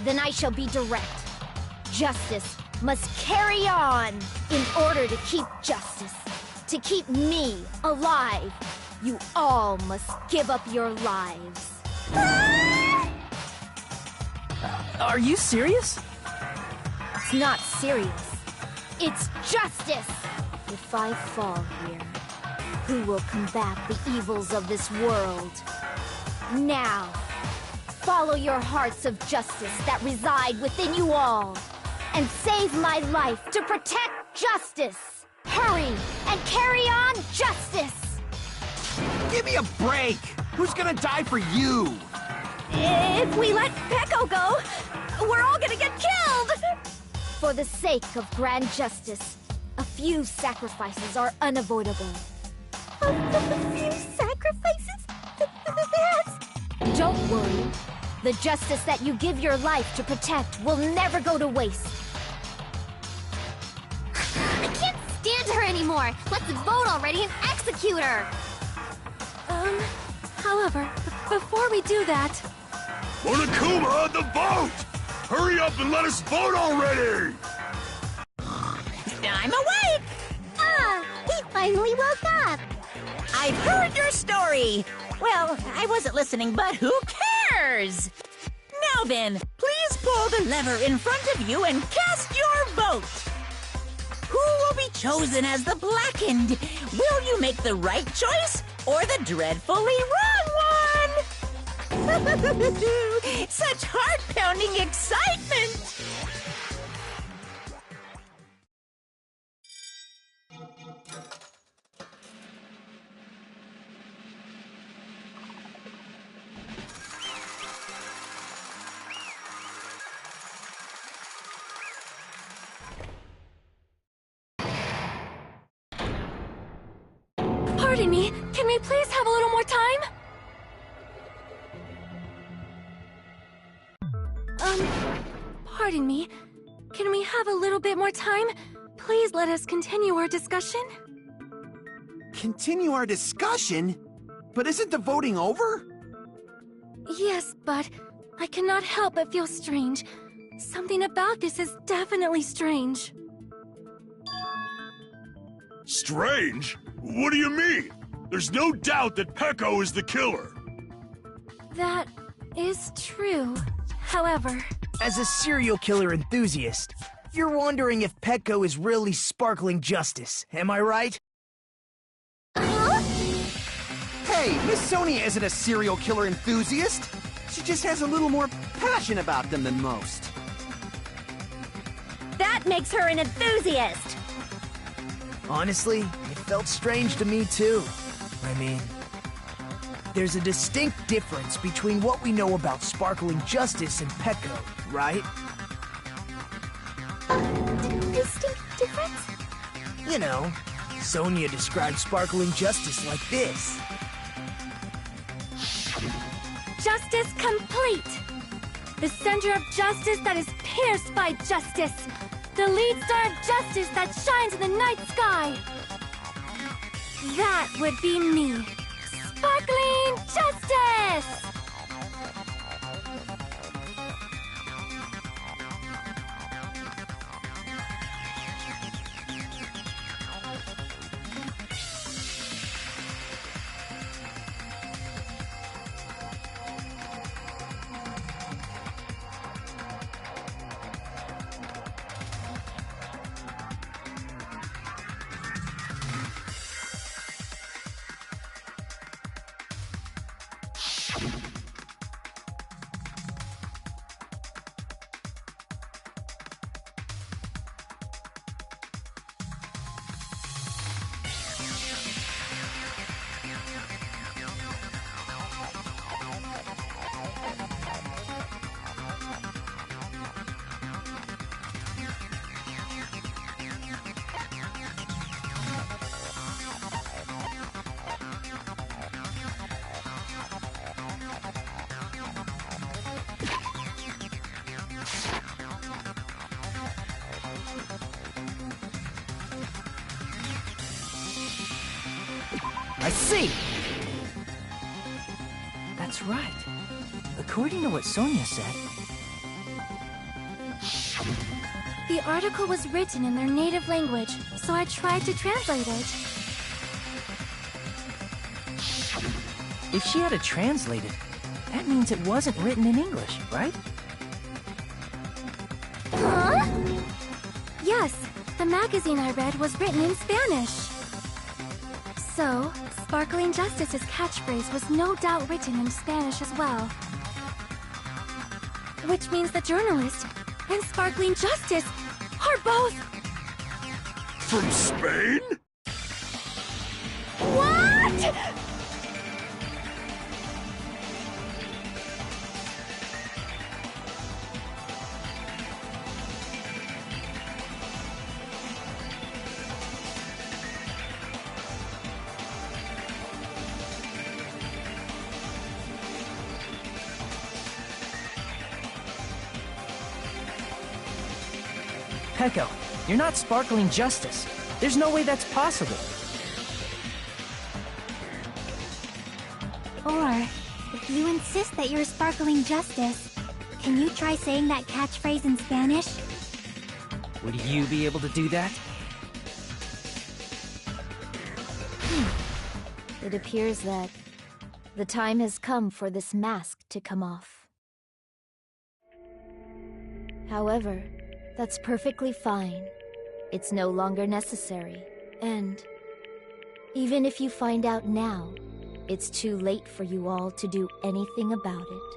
Then I shall be direct. Justice must carry on in order to keep justice. To keep me alive, you all must give up your lives. Are you serious? It's not serious. It's justice! If I fall here, who will combat the evils of this world? Now, follow your hearts of justice that reside within you all, and save my life to protect justice! Hurry and carry on justice! Give me a break! Who's gonna die for you? If we let Peko go, we're all gonna get killed! For the sake of grand justice, a few sacrifices are unavoidable. A few sacrifices? That's... Don't worry. The justice that you give your life to protect will never go to waste. I can't stand her anymore! Let's vote already and execute her! However, before we do that... Monokuma, the vote! Hurry up and let us vote already! I'm awake! Ah, he finally woke up. I've heard your story! Well, I wasn't listening, but who cares? Now then, please pull the lever in front of you and cast your vote! Who will be chosen as the blackened? Will you make the right choice or the dreadfully wrong one? Such heart-pounding excitement! Pardon me, can we please have a little more time? Pardon me. Can we have a little bit more time? Please let us continue our discussion. Continue our discussion? But isn't the voting over? Yes, but I cannot help but feel strange. Something about this is definitely strange. Strange? What do you mean? There's no doubt that Pecco is the killer. That is true. However... As a serial killer enthusiast, you're wondering if Pecco is really sparkling justice, am I right? Hey, Miss Sonia isn't a serial killer enthusiast. She just has a little more passion about them than most. That makes her an enthusiast. Honestly, it felt strange to me too. I mean, there's a distinct difference between what we know about sparkling justice and Pecco, right? Distinct difference? You know, Sonia described sparkling justice like this. Justice complete! The center of justice that is pierced by justice! The lead star of justice that shines in the night sky! That would be me! Sparkling justice! I see! That's right. According to what Sonia said... The article was written in their native language, so I tried to translate it. If she had to translate it, that means it wasn't written in English, right? Huh? Yes, the magazine I read was written in Spanish. So, Sparkling Justice's catchphrase was no doubt written in Spanish as well. Which means the journalist and Sparkling Justice are both... From Spain? What?! Pecco, you're not sparkling justice. There's no way that's possible. Or, if you insist that you're sparkling justice, Can you try saying that catchphrase in Spanish? Would you be able to do that? It appears that the time has come for this mask to come off. However, that's perfectly fine. It's no longer necessary. And even if you find out now, it's too late for you all to do anything about it.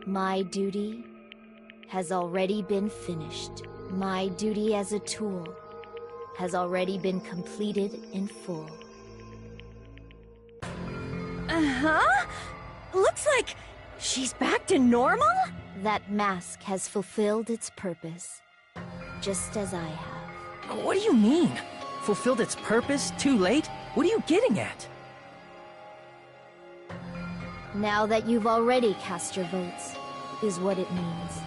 My duty has already been finished. My duty as a tool has already been completed in full. Uh-huh? Looks like she's back to normal? That mask has fulfilled its purpose, just as I have. What do you mean? Fulfilled its purpose? Too late? What are you getting at? Now that you've already cast your votes, is what it means.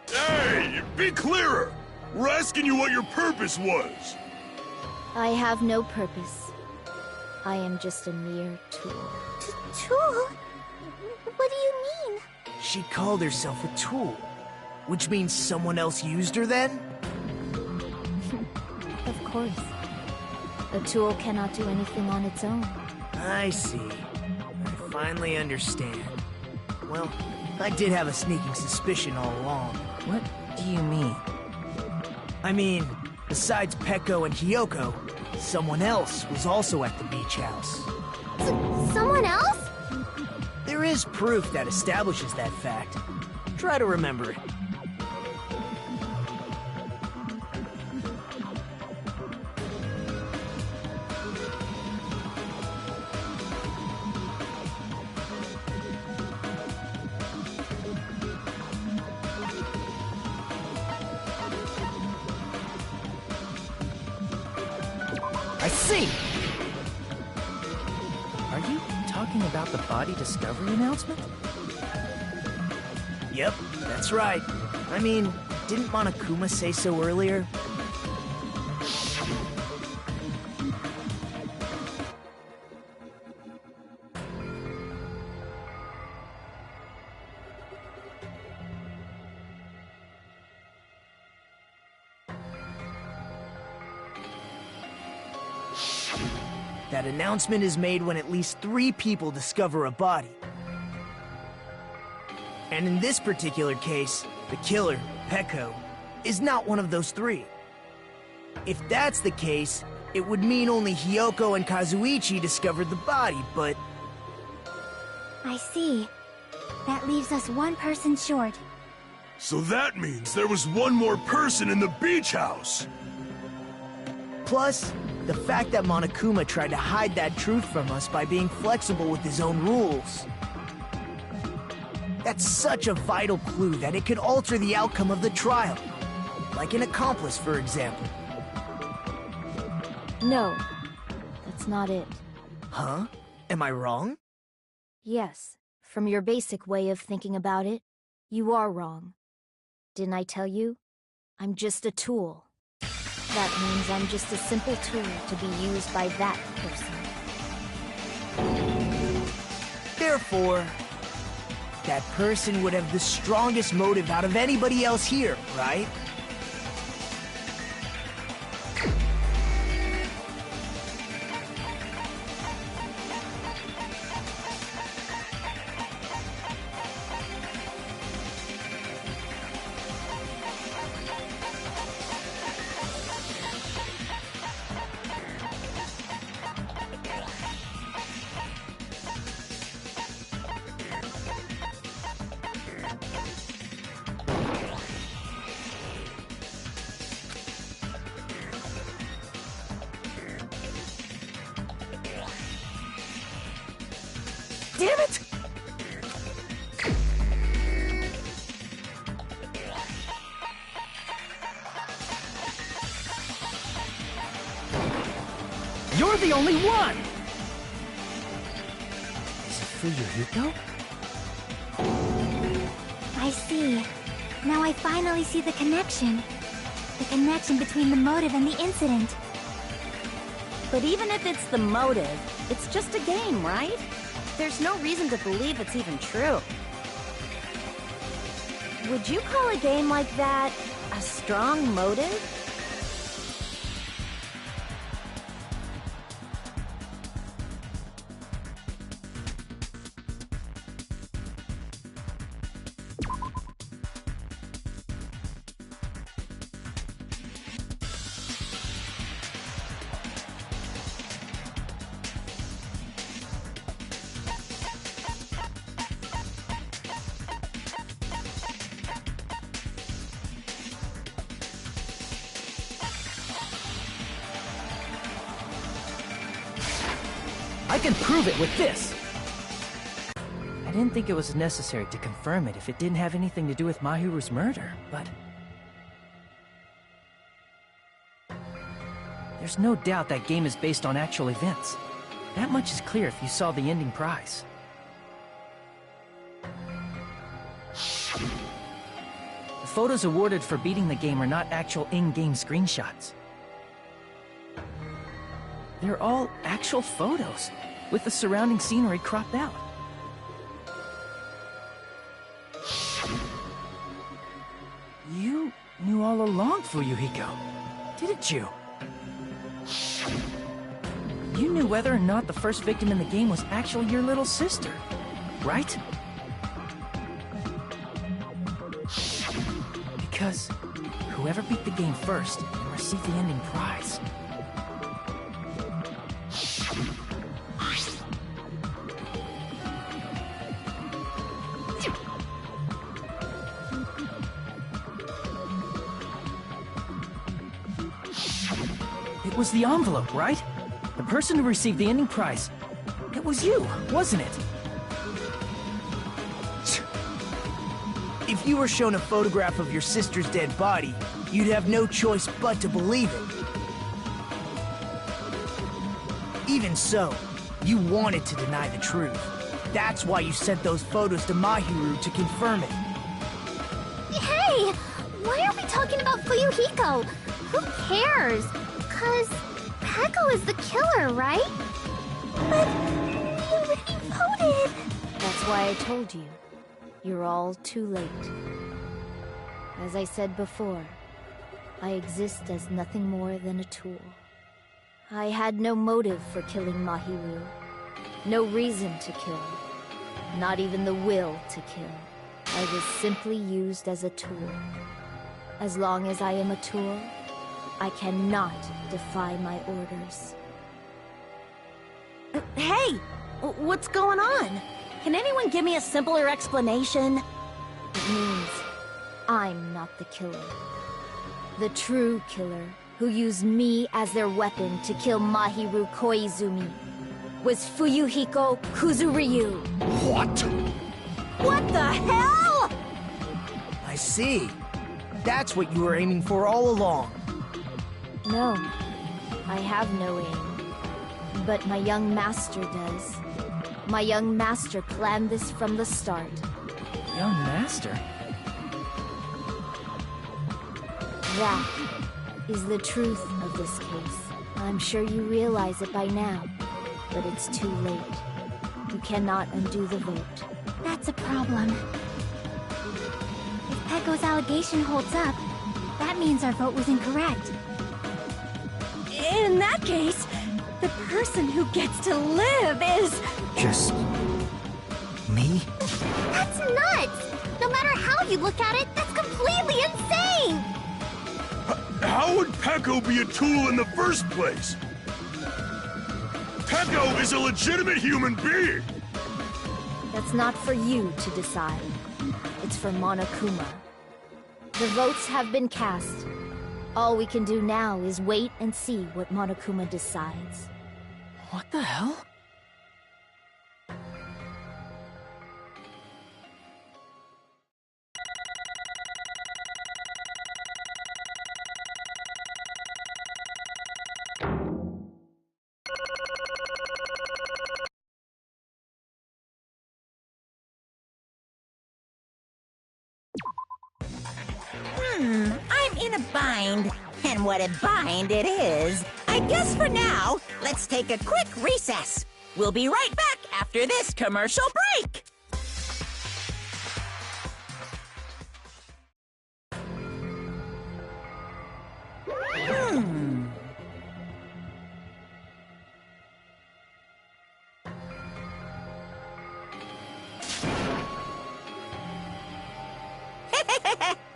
Hey, be clearer! We're asking you what your purpose was! I have no purpose. I am just a mere tool. Tool? What do you mean? She called herself a tool. Which means someone else used her then? Of course. A tool cannot do anything on its own. I see. I finally understand. Well, I did have a sneaking suspicion all along. What do you mean? I mean, besides Peko and Hiyoko, someone else was also at the beach house. Someone else? There is proof that establishes that fact. Try to remember it. I see! Are you talking about the body discovery announcement? Yep, that's right. I mean, didn't Monokuma say so earlier? That announcement is made when at least 3 people discover a body. And in this particular case, the killer, Peko, is not one of those 3. If that's the case, it would mean only Hiyoko and Kazuichi discovered the body, but... I see. That leaves us one person short. So that means there was one more person in the beach house! Plus, the fact that Monokuma tried to hide that truth from us by being flexible with his own rules. That's such a vital clue that it could alter the outcome of the trial. Like an accomplice, for example. No, that's not it. Huh? Am I wrong? Yes, from your basic way of thinking about it, you are wrong. Didn't I tell you? I'm just a tool. That means I'm just a simple tool to be used by that person. Therefore, that person would have the strongest motive out of anybody else here, right? Damn it! You're the only one! Is it for Yuriko? I see. Now I finally see the connection. The connection between the motive and the incident. But even if it's the motive, it's just a game, right? There's no reason to believe it's even true. Would you call a game like that a strong motive? I can prove it with this! I didn't think it was necessary to confirm it if it didn't have anything to do with Mahiru's murder, but... There's no doubt that game is based on actual events. That much is clear if you saw the ending prize. The photos awarded for beating the game are not actual in-game screenshots. They're all actual photos, with the surrounding scenery cropped out. You knew all along, Fuyuhiko, didn't you? You knew whether or not the first victim in the game was actually your little sister, right? Because whoever beat the game first will receive the ending prize. It was the envelope, right? The person who received the ending prize. It was you, wasn't it? If you were shown a photograph of your sister's dead body, you'd have no choice but to believe it. Even so, you wanted to deny the truth. That's why you sent those photos to Mahiru to confirm it. Hey! Why are we talking about Fuyuhiko? Who cares? 'Cause Peko is the killer, right? But he already voted! That's why I told you. You're all too late. As I said before, I exist as nothing more than a tool. I had no motive for killing Mahiru. No reason to kill. Not even the will to kill. I was simply used as a tool. As long as I am a tool, I cannot defy my orders. Hey! What's going on? Can anyone give me a simpler explanation? It means I'm not the killer. The true killer, who used me as their weapon to kill Mahiru Koizumi, was Fuyuhiko Kuzuryu. What? What the hell?! I see. That's what you were aiming for all along. No, I have no aim. But my young master does. My young master planned this from the start. Young master? That is the truth of this case. I'm sure you realize it by now, but it's too late. You cannot undo the vote. That's a problem. If Peko's allegation holds up, that means our vote was incorrect. In that case, the person who gets to live is... Just... me? That's nuts! No matter how you look at it, that's completely insane! How would Peko be a tool in the first place? Peko is a legitimate human being! That's not for you to decide. It's for Monokuma. The votes have been cast. All we can do now is wait and see what Monokuma decides. What the hell? I'm in a bind. And what a bind it is. I guess for now, let's take a quick recess. We'll be right back after this commercial break.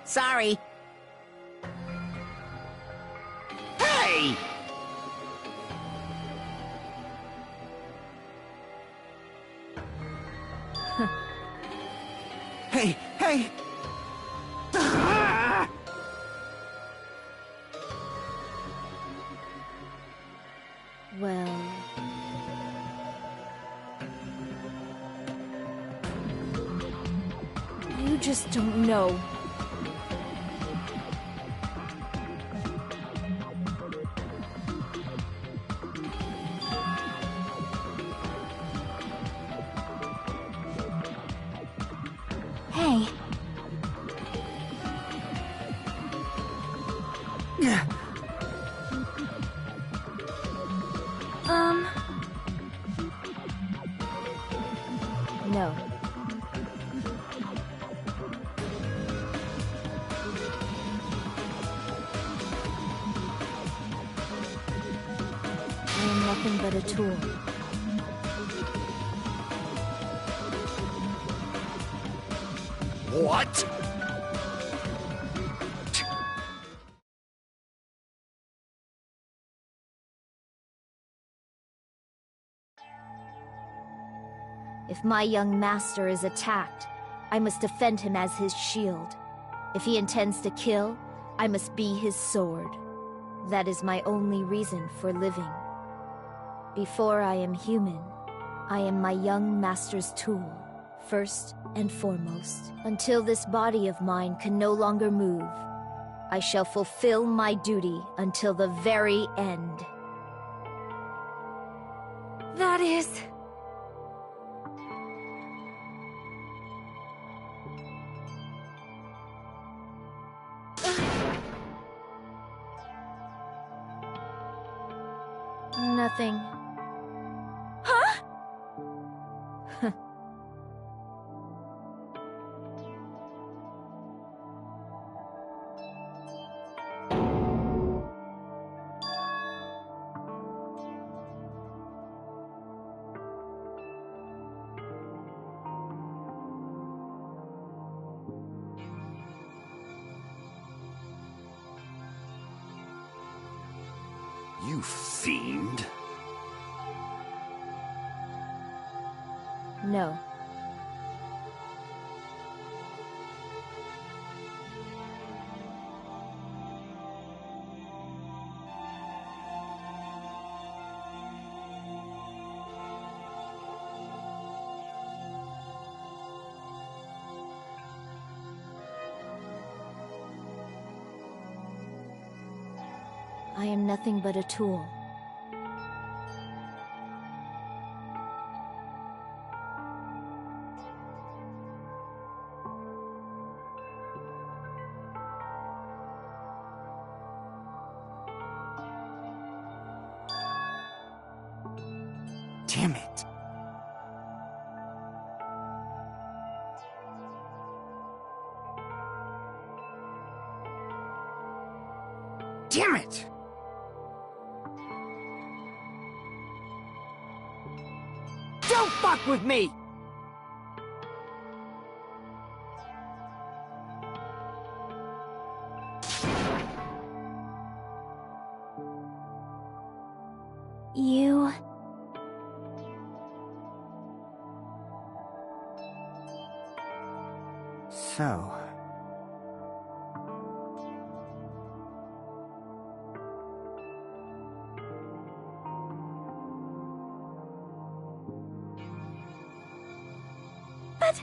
Sorry. Hey! Hey, hey! Well... You just don't know. Hey, No. I am nothing but a tool. What? If my young master is attacked, I must defend him as his shield. If he intends to kill, I must be his sword. That is my only reason for living. Before I am human, I am my young master's tool, first and foremost. Until this body of mine can no longer move, I shall fulfill my duty until the very end. That is... Nothing. Huh? You fiend. No. I am nothing but a tool. Damn it. Damn it! Don't fuck with me! you... So... But...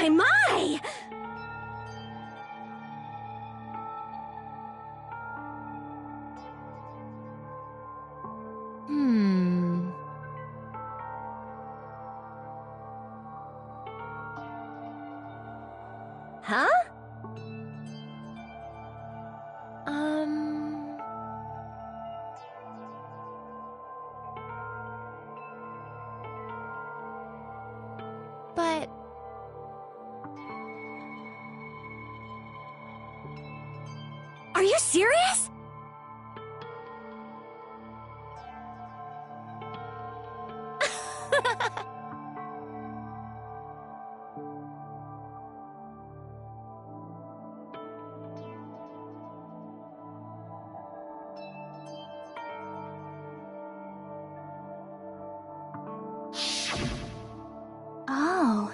my! Huh? But... Are you serious? Oh.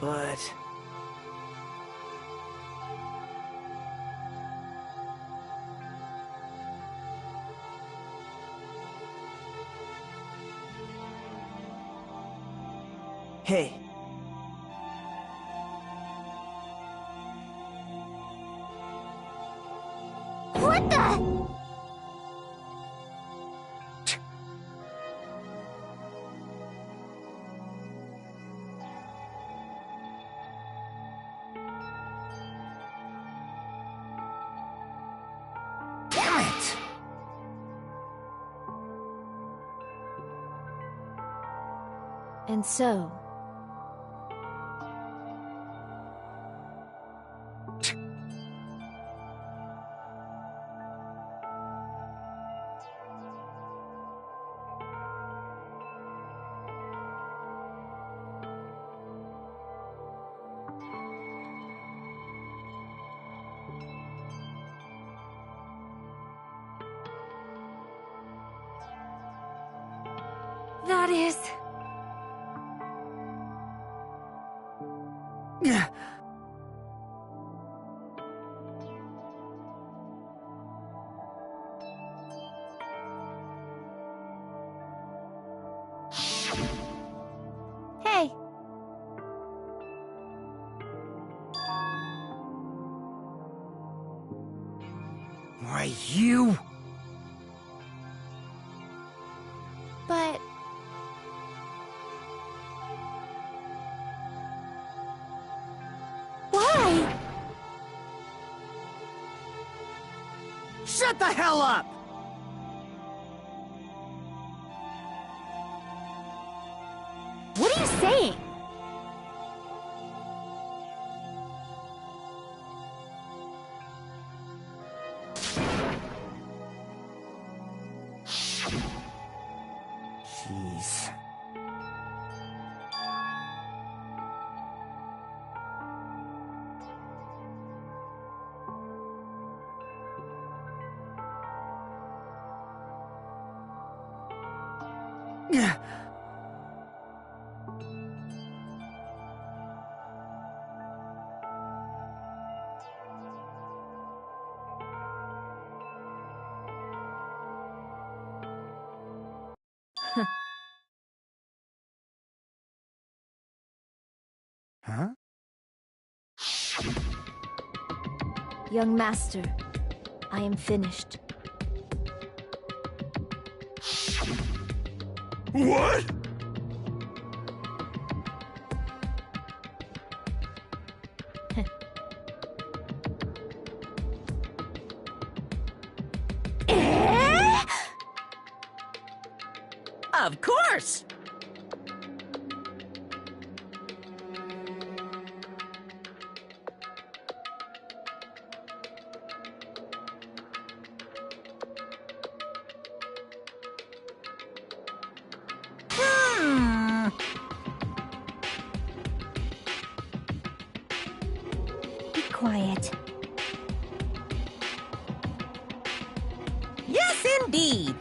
But... Hey. What the? Damn it! And so... That is... Hey! Why, you... But... Why? Shut the hell up! What are you saying? Jeez. Huh? Young master, I am finished. What? Of course! Be quiet. Yes, indeed!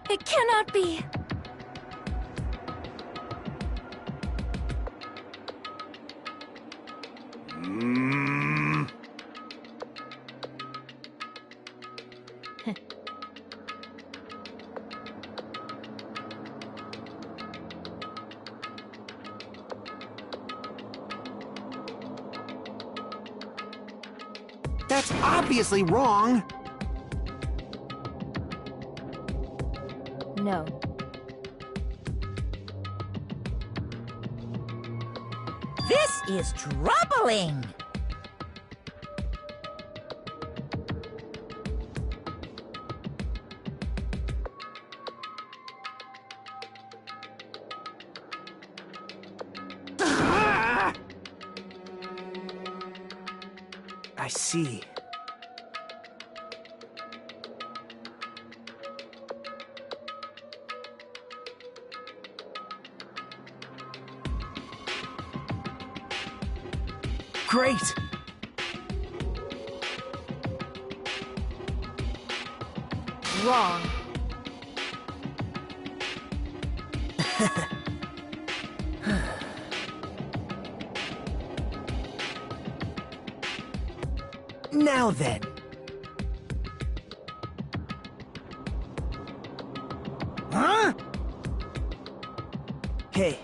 It cannot be! That's obviously wrong! No. This is troubling! I see. Great! Wrong. Now then. Huh? Hey.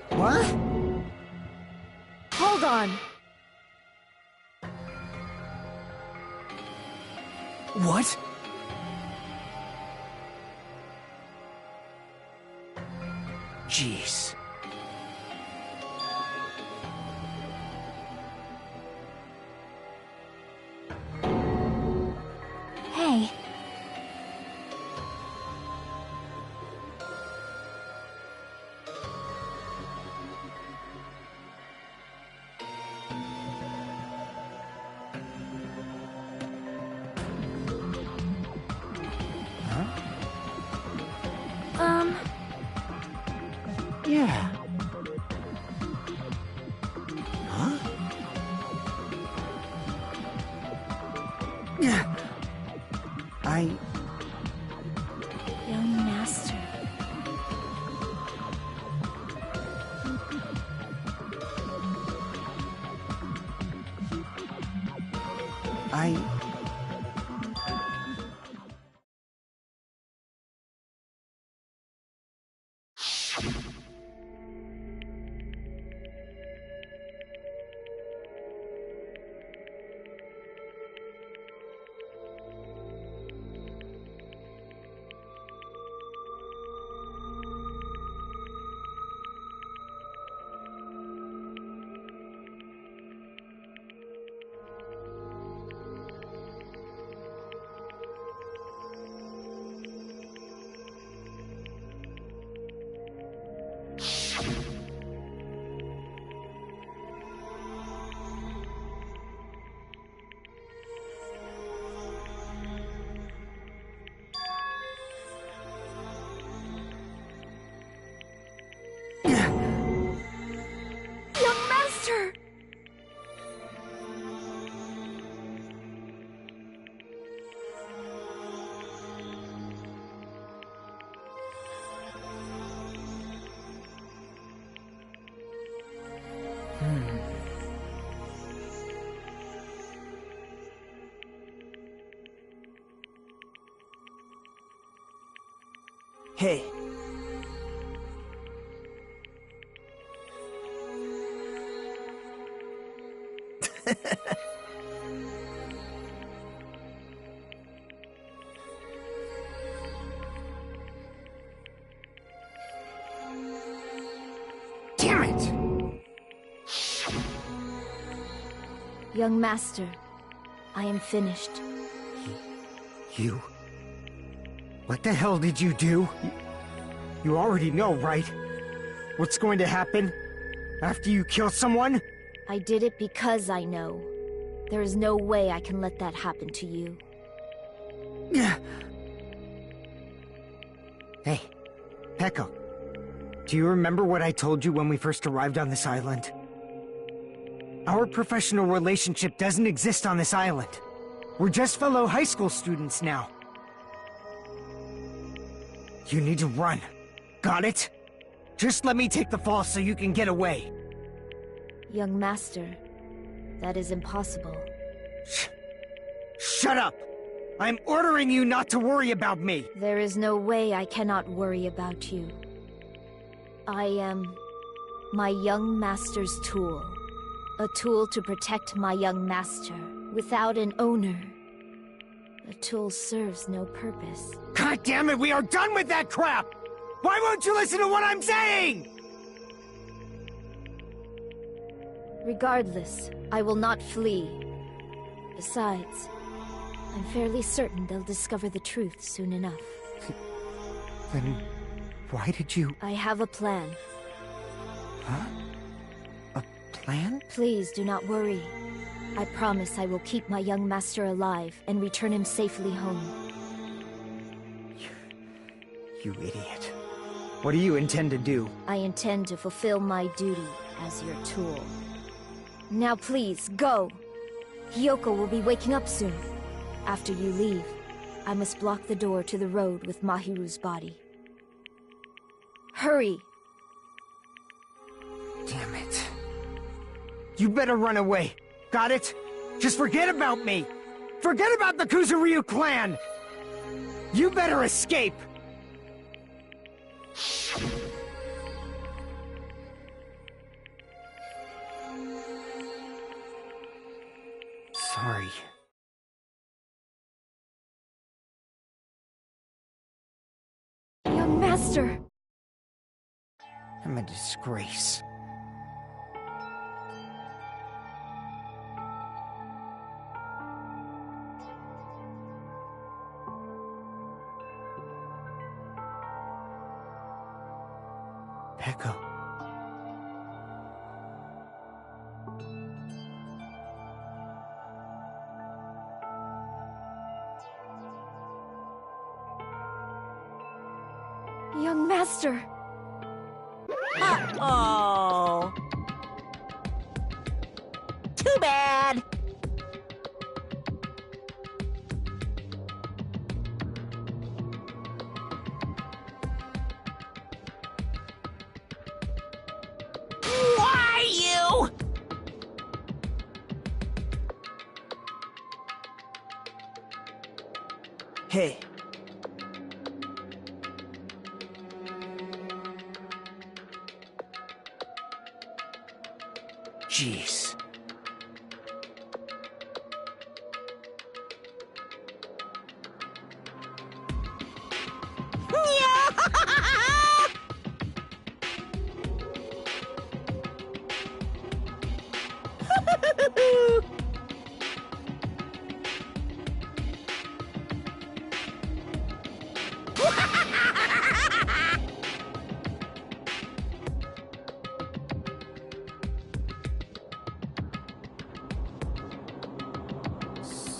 What? Hold on. What? Jeez. Hey. Yeah. Huh? Yeah. Young master. Young master! Hey. Damn it! Young master, I am finished. You? What the hell did you do? You already know, right? What's going to happen after you kill someone? I did it because I know. There is no way I can let that happen to you. Hey, Peko. Do you remember what I told you when we first arrived on this island? Our professional relationship doesn't exist on this island. We're just fellow high school students now. You need to run. Got it? Just let me take the fall so you can get away. Young master, that is impossible. Shut up! I'm ordering you not to worry about me! There is no way I cannot worry about you. I am my young master's tool. A tool to protect my young master. Without an owner, the tool serves no purpose. God damn it, we are done with that crap! Why won't you listen to what I'm saying?! Regardless, I will not flee. Besides, I'm fairly certain they'll discover the truth soon enough. Then why did you... I have a plan. Huh? A plan? Please do not worry. I promise I will keep my young master alive and return him safely home. You idiot. What do you intend to do? I intend to fulfill my duty as your tool. Now please, go! Hiyoko will be waking up soon. After you leave, I must block the door to the road with Mahiru's body. Hurry! Damn it. You better run away. Got it? Just forget about me! Forget about the Kuzuryu clan! You better escape! Sorry. Young master! I'm a disgrace. Peko. Young master! Uh-oh. Too bad. Why you? Hey. Jeez.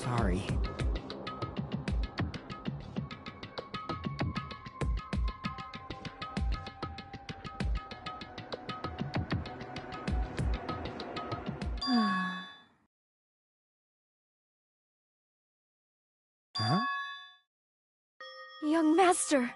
Sorry. Huh? Young master!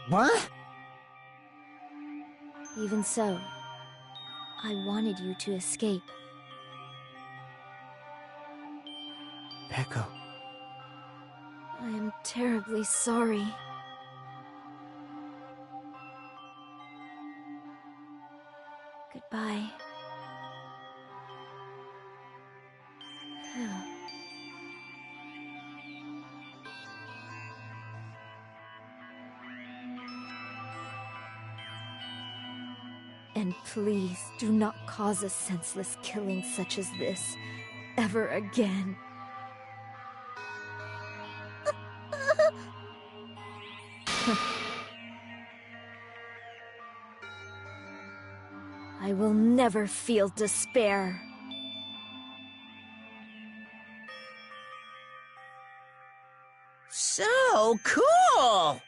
What? Even so, I wanted you to escape. Peko. I am terribly sorry. Goodbye. And please do not cause a senseless killing such as this ever again. I will never feel despair. So cool!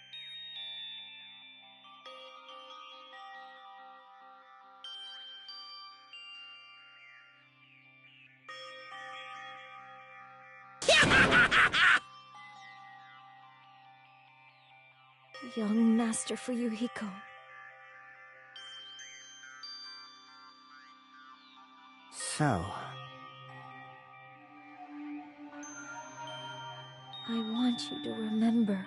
Young Master Fuyuhiko. So, I want you to remember.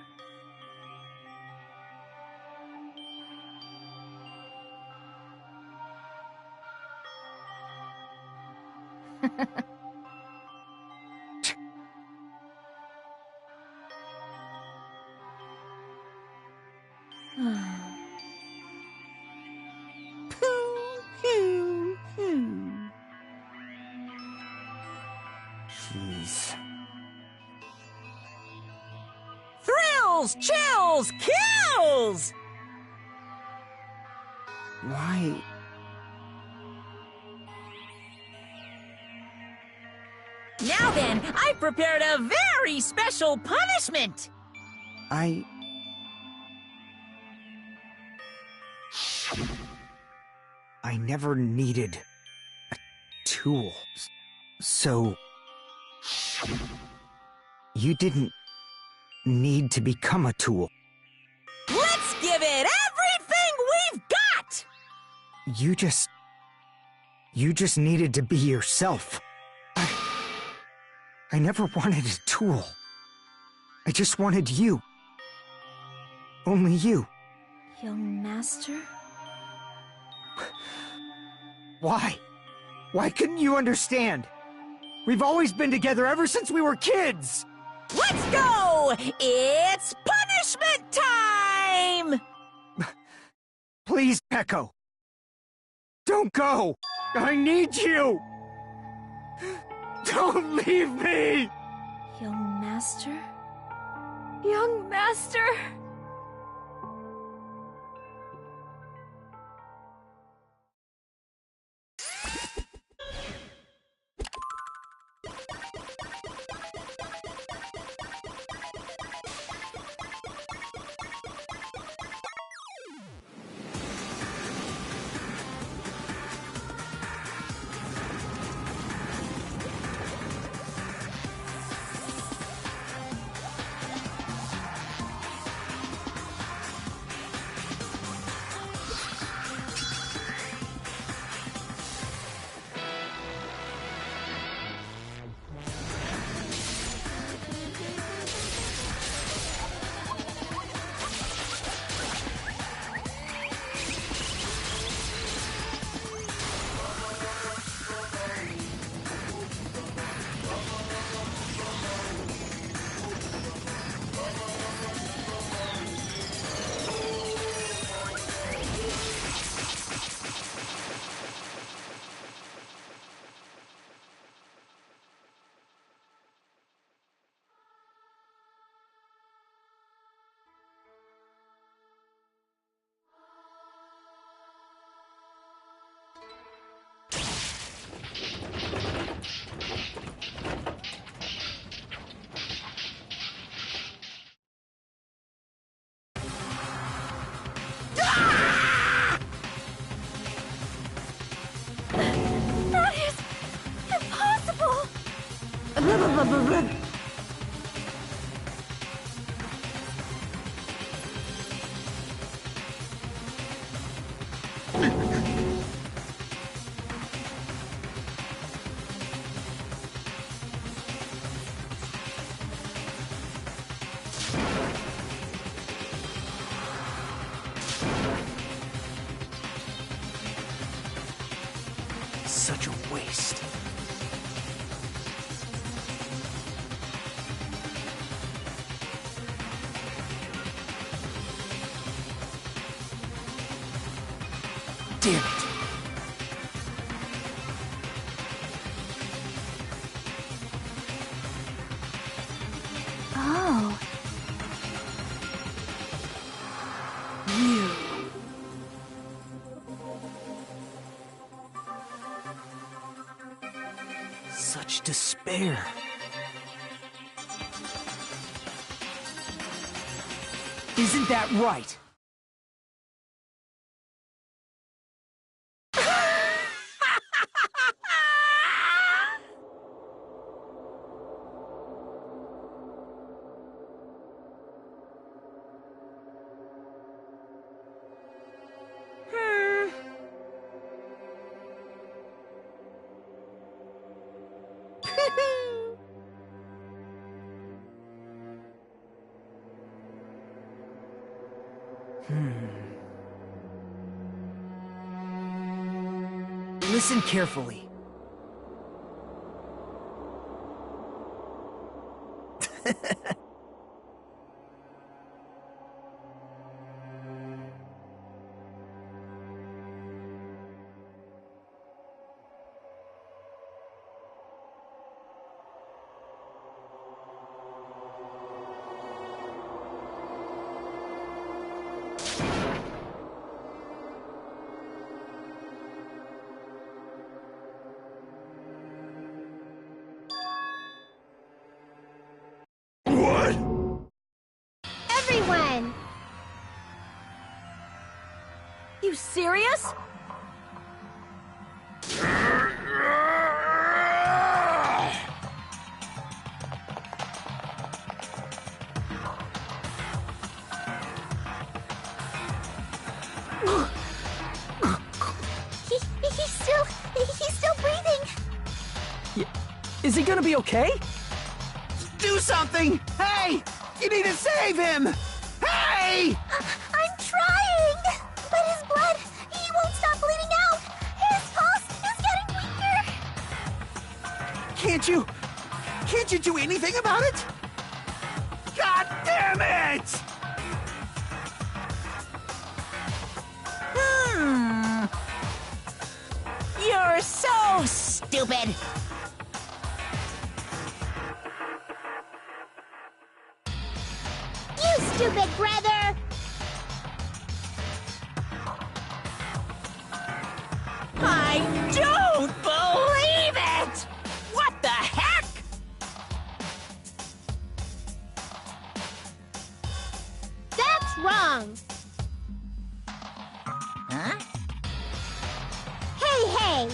jeez. Thrills, chills, kills! Why? Now then, I've prepared a very special punishment! I never needed a tool. So... you didn't need to become a tool. Let's give it everything we've got! You just needed to be yourself. I never wanted a tool. I just wanted you. Only you. Young Master? Why? Why couldn't you understand? We've always been together ever since we were kids! Let's go! It's punishment time! Please, Echo. Don't go! I need you! Don't leave me! Young Master? Young Master! That is impossible! Such a waste. Damn it. much to spare. Isn't that right? Listen carefully. Everyone! You serious? He's still breathing. Is he gonna be okay? Do something! Hey! You need to save him! Hey! I'm trying! But his blood, he won't stop bleeding out! His pulse is getting weaker! Can't you do anything about it? God damn it! You're so stupid! You stupid brother! I don't believe it! What the heck? That's wrong! Huh? Hey! Hey!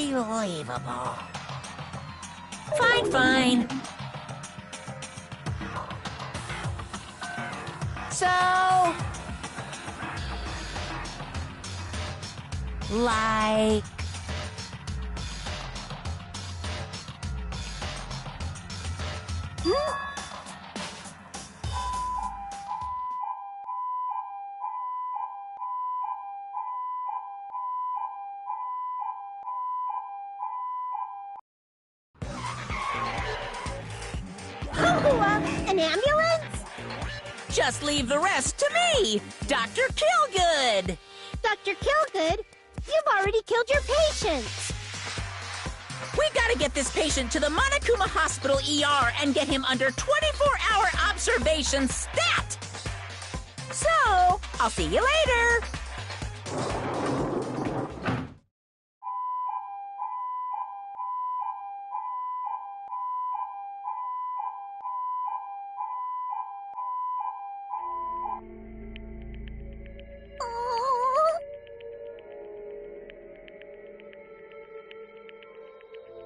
Unbelievable. Fine. So... like... An ambulance? Just leave the rest to me, Dr. Killgood! Dr. Killgood, you've already killed your patients! We gotta get this patient to the Monokuma Hospital ER and get him under 24-hour observation stat! So, I'll see you later!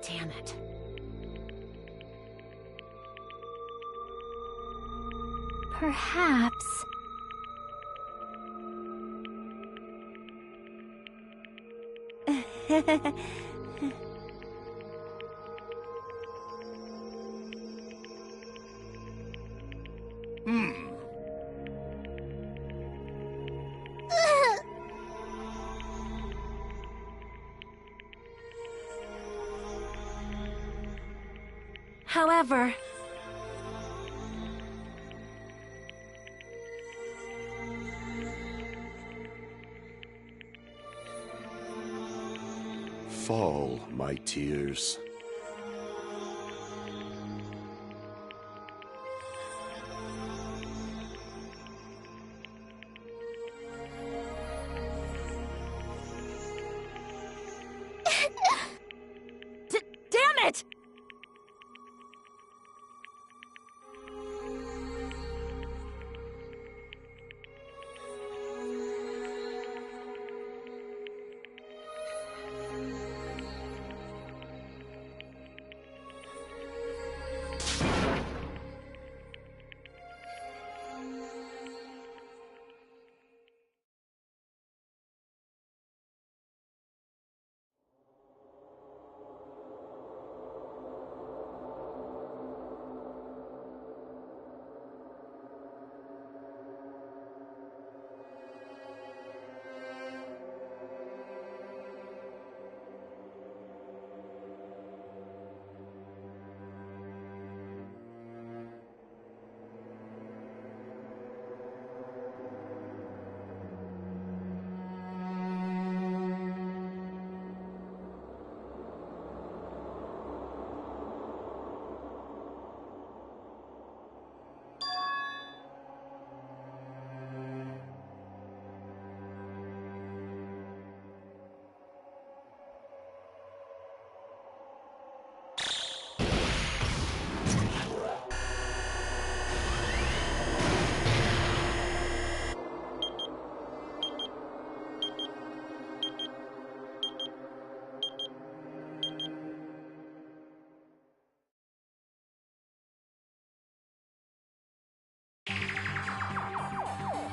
Damn it. Perhaps... However... Fall, my tears. Damn it!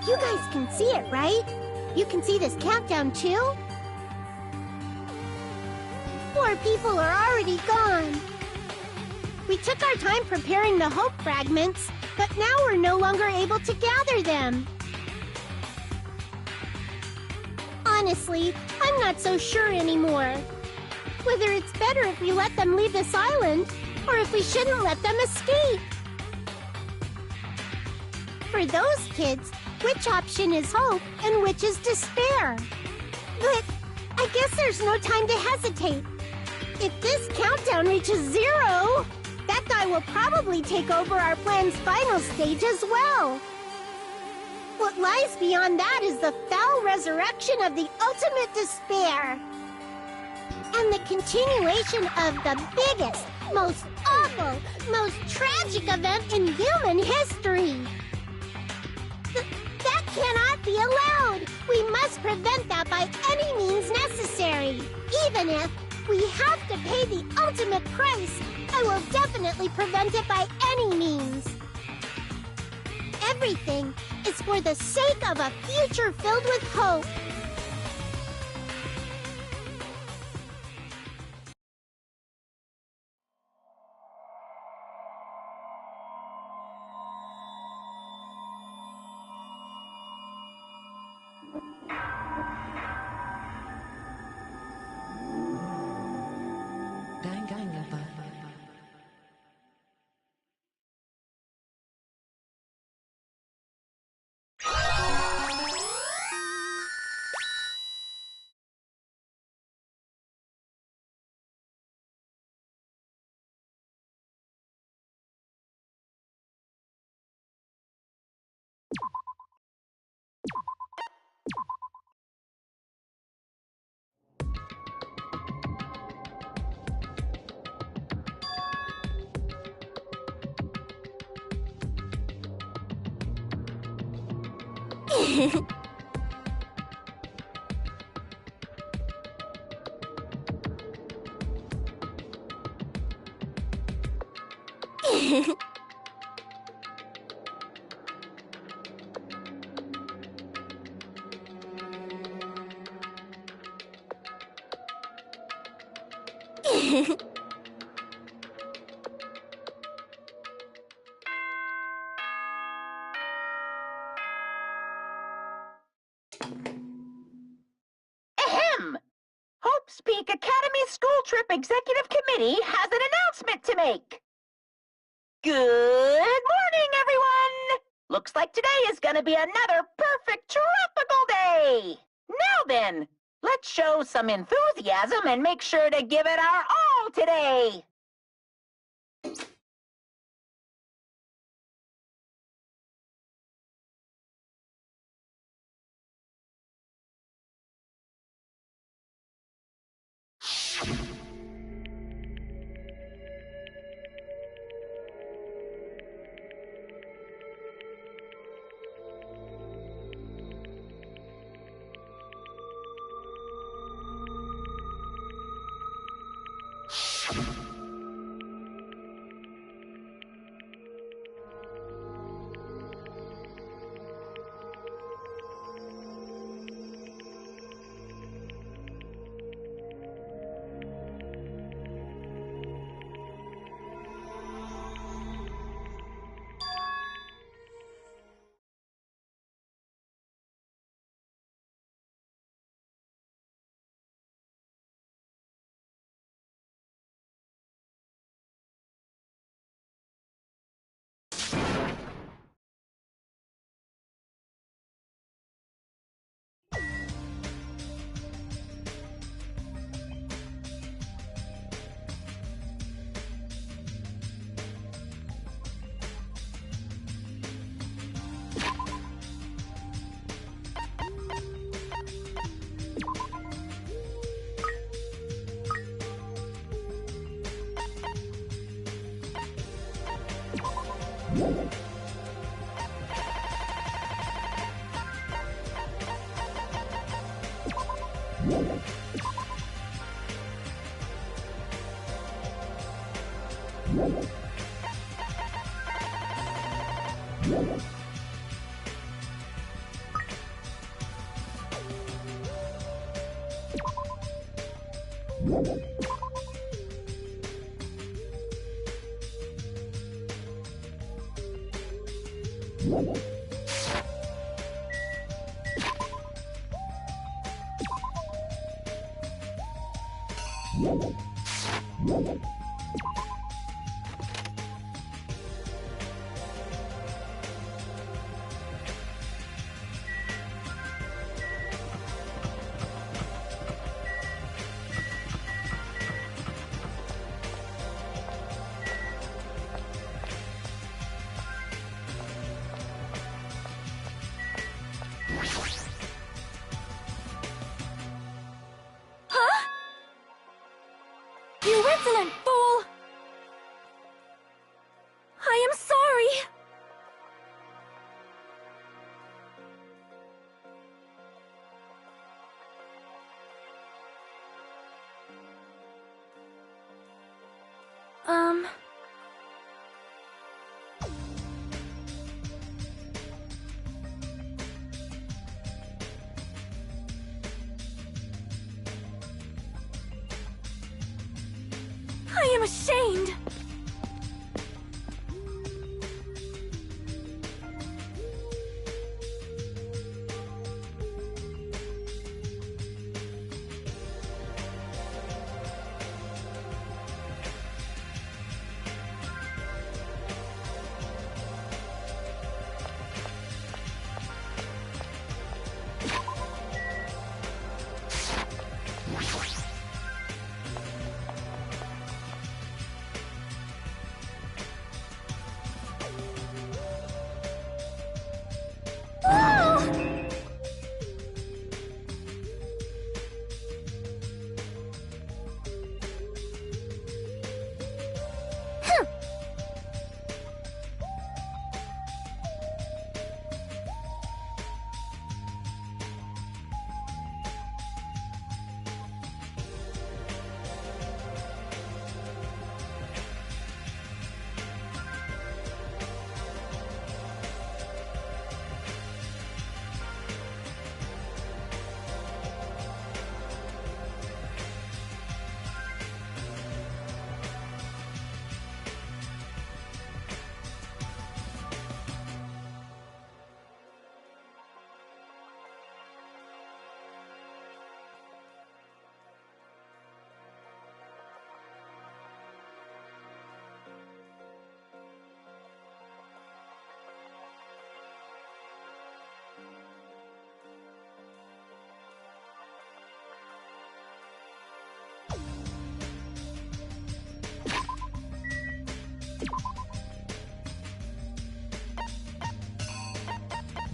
You guys can see it, right? You can see this countdown too? 4 people are already gone. We took our time preparing the hope fragments, but now we're no longer able to gather them. Honestly, I'm not so sure anymore. Whether it's better if we let them leave this island, or if we shouldn't let them escape. For those kids, which option is hope and which is despair? But I guess there's no time to hesitate. If this countdown reaches 0, that guy will probably take over our plan's final stage as well. What lies beyond that is the foul resurrection of the ultimate despair. And the continuation of the biggest, most awful, most tragic event in human history. That cannot be allowed! We must prevent that by any means necessary. Even if we have to pay the ultimate price, I will definitely prevent it by any means. Everything is for the sake of a future filled with hope. Danganronpa. Ahem! Hope's Peak Academy School Trip Executive Committee has an announcement to make. Good morning, everyone! Looks like today is gonna be another perfect tropical day! Now then, let's show some enthusiasm and make sure to give it our all today! You insolent fool! I am sorry! I am ashamed!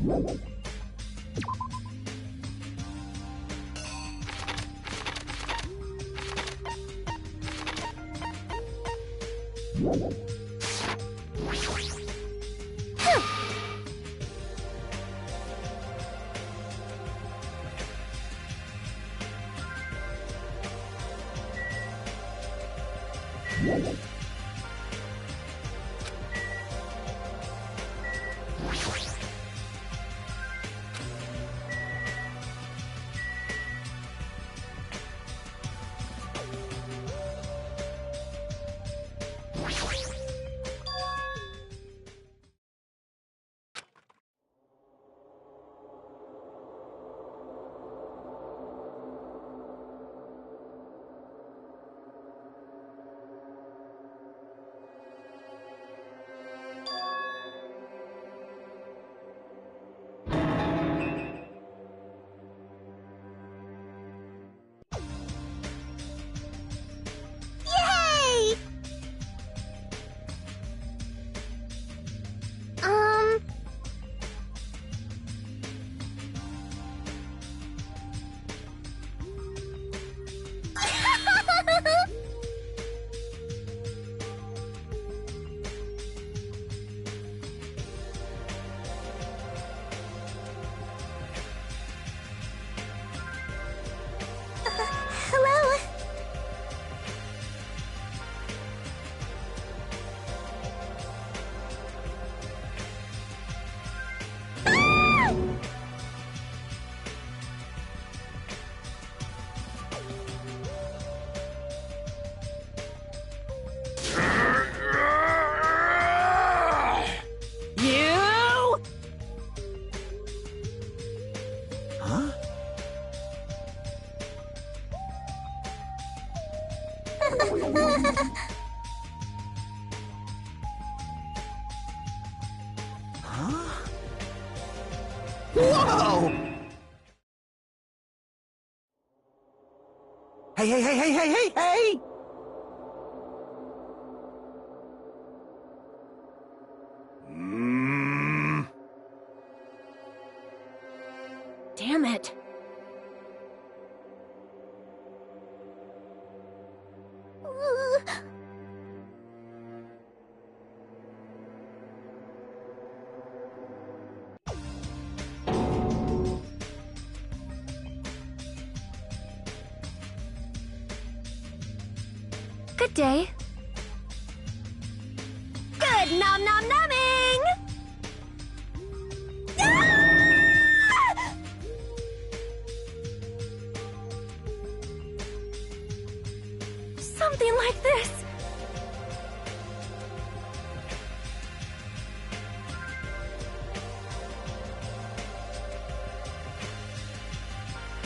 Yay! Hello? You! Huh? Huh? Whoa! Hey, hey, hey, hey, hey, hey, hey! Damn it. Good day. Good nom nom numbing! Something like this.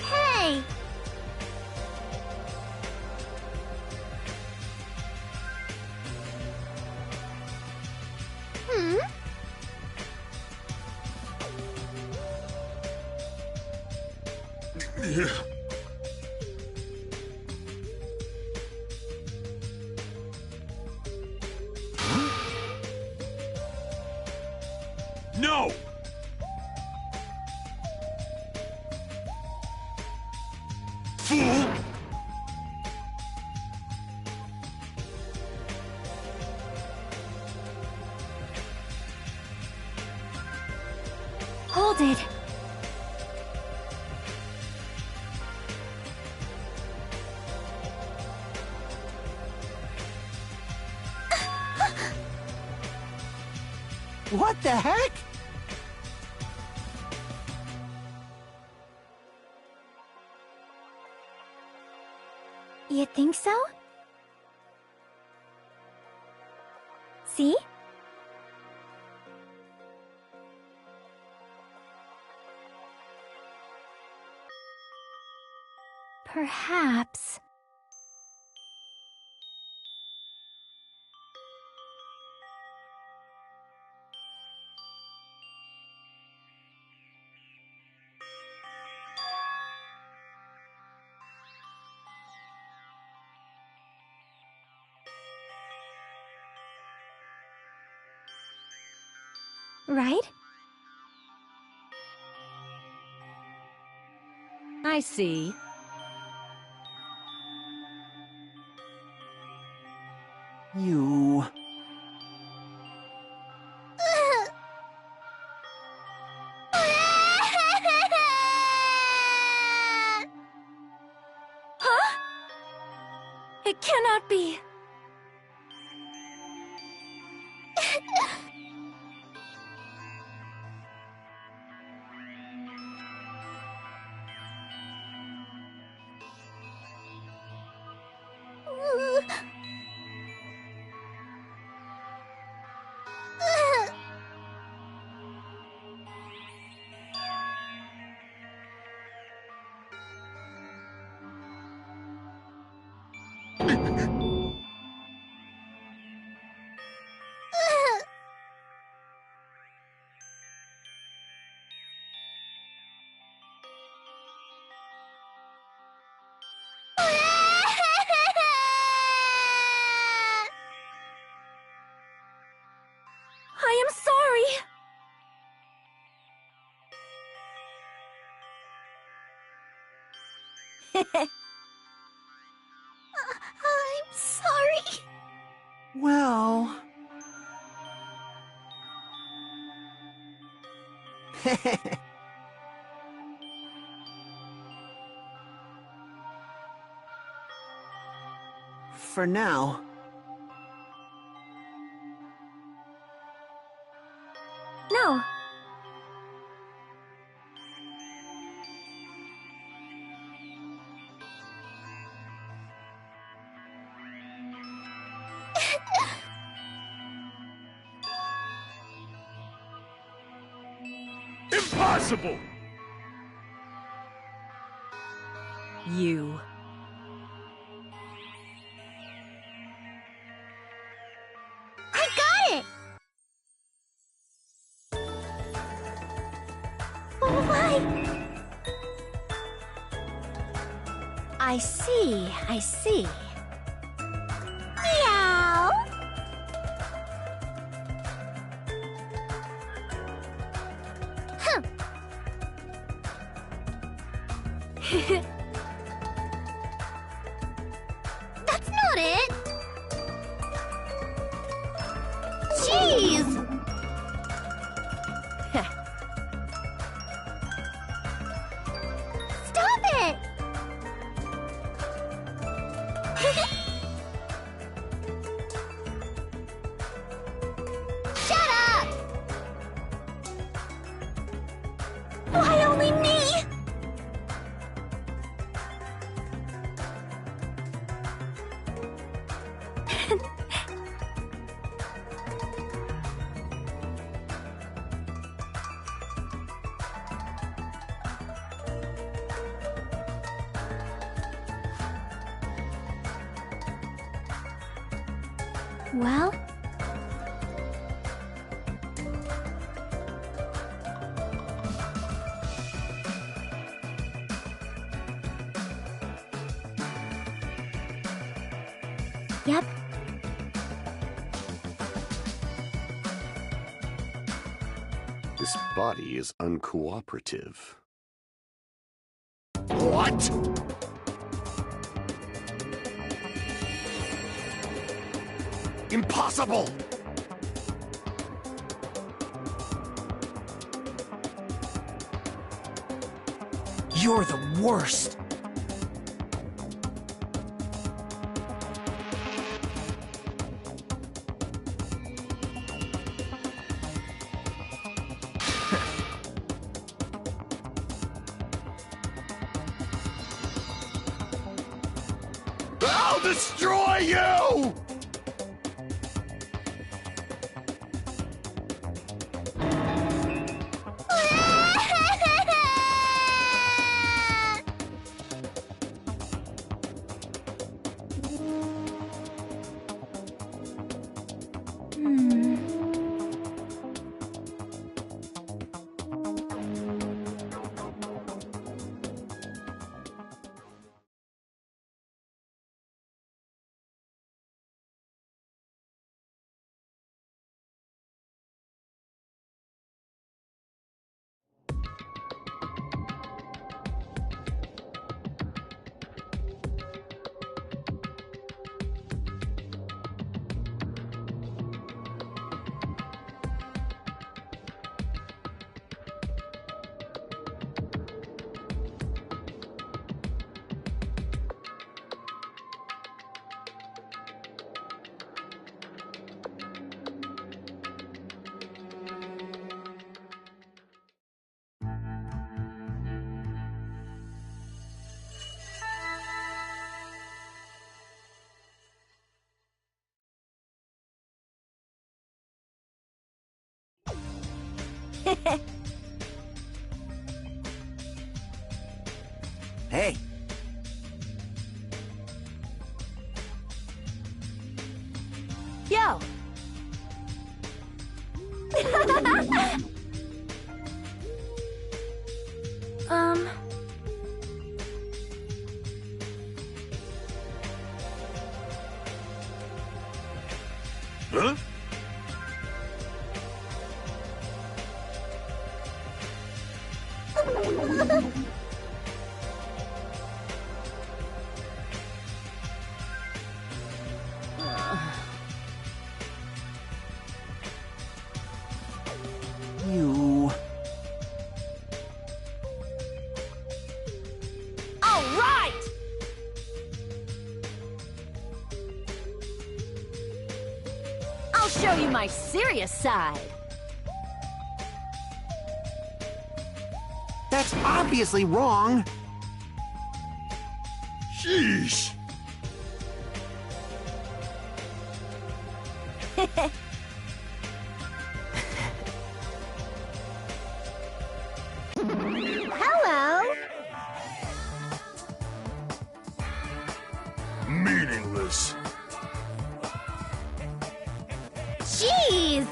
Hey! Hmm? No! Fool! Hold it. What the heck? You think so? See? Perhaps. Right? I see. You... Huh? It cannot be. I am sorry. I'm sorry. Well... For now... No. Impossible! You. I got it! Why? I see, I see. Meow! Huh. That's not it! Jeez! Stop it! Shut up! Why only me? Well, yep. This body is uncooperative. What? Impossible! You're the worst. I'll destroy you! Hey, Yo! um... Huh? you... All right! I'll show you my serious side. That's obviously wrong. Sheesh. Hello. Meaningless. Jeez.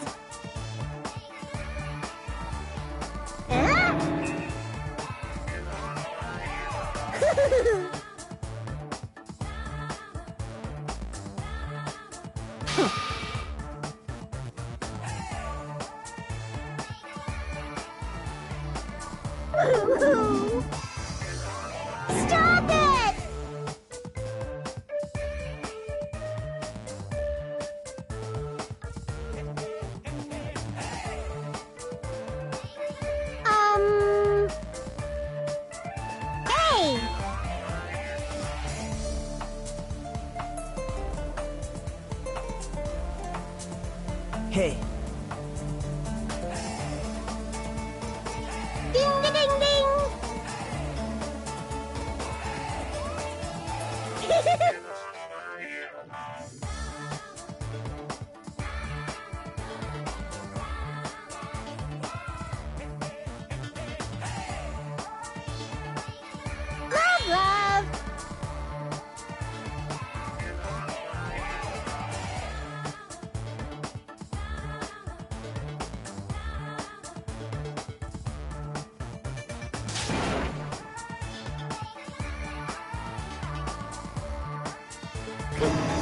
Stop it! Hey! Hey, Ding ding ding ding! Love, love!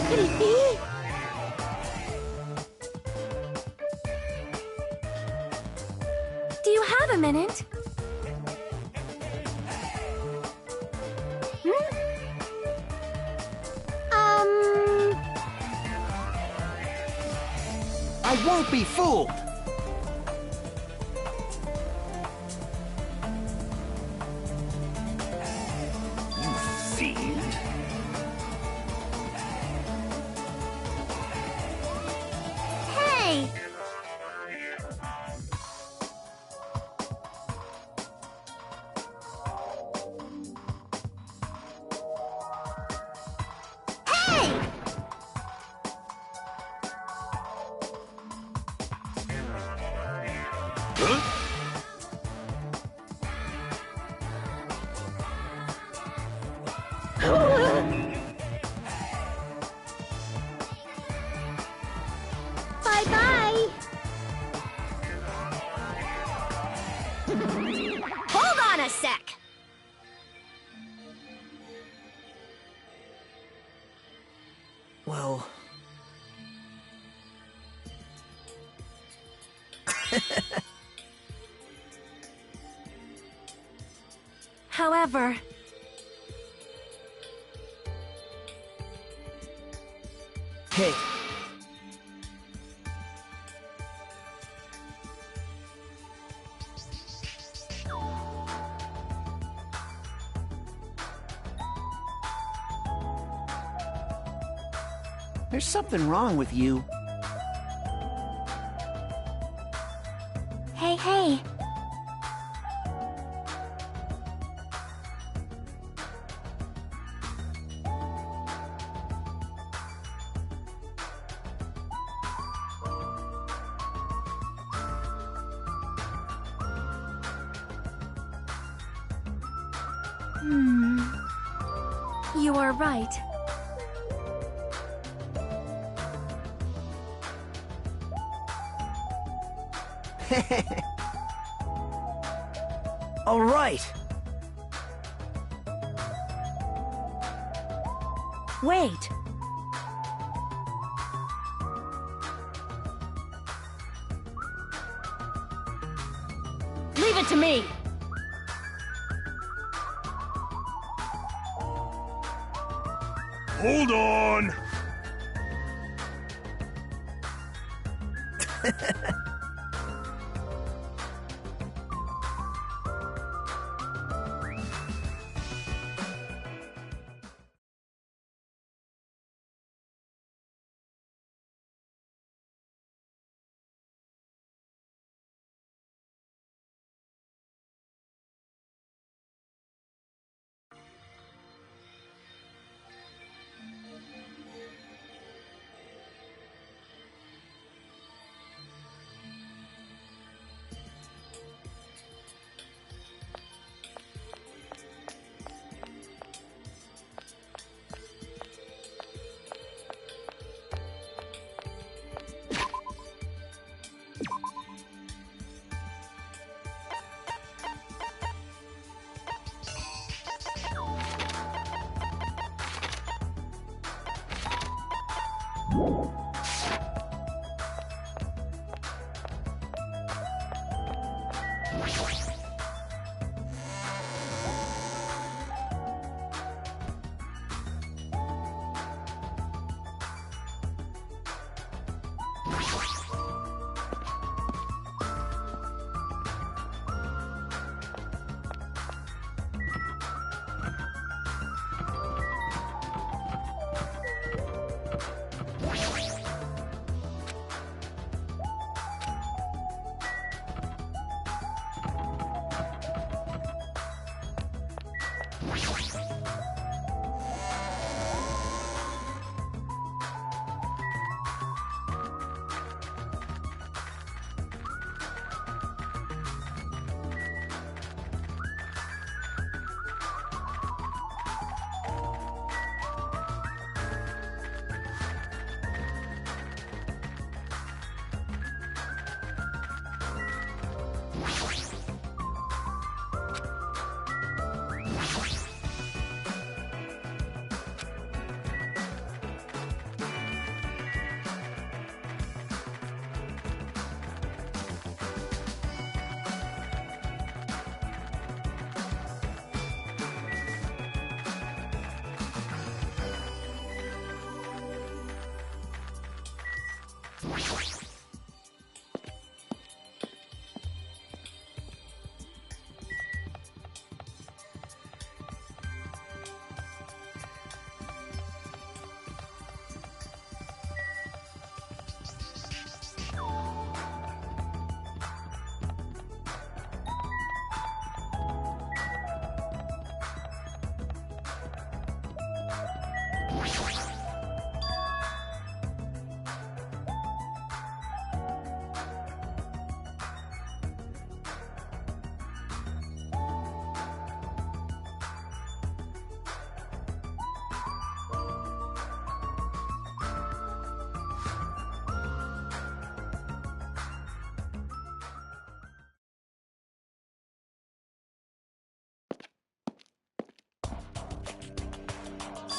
Could it be? Do you have a minute? I won't be fooled. You fiend. Hey! Hey! Huh? Bye-bye! Hold on a sec! well... However... Hey, There's something wrong with you. Hey, hey. You are right. All right. Wait. Leave it to me. Hold on!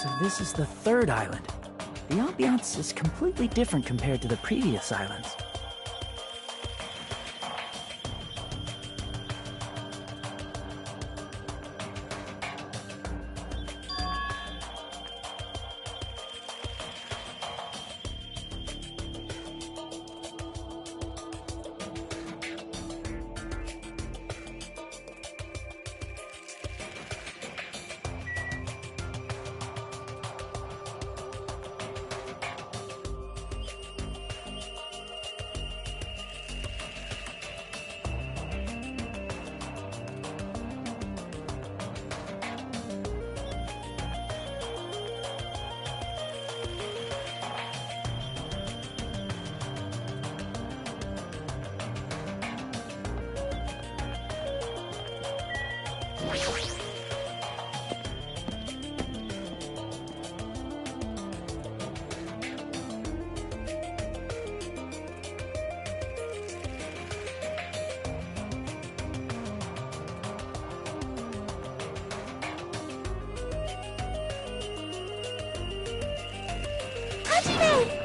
So this is the third island. The ambiance is completely different compared to the previous islands. Catch me!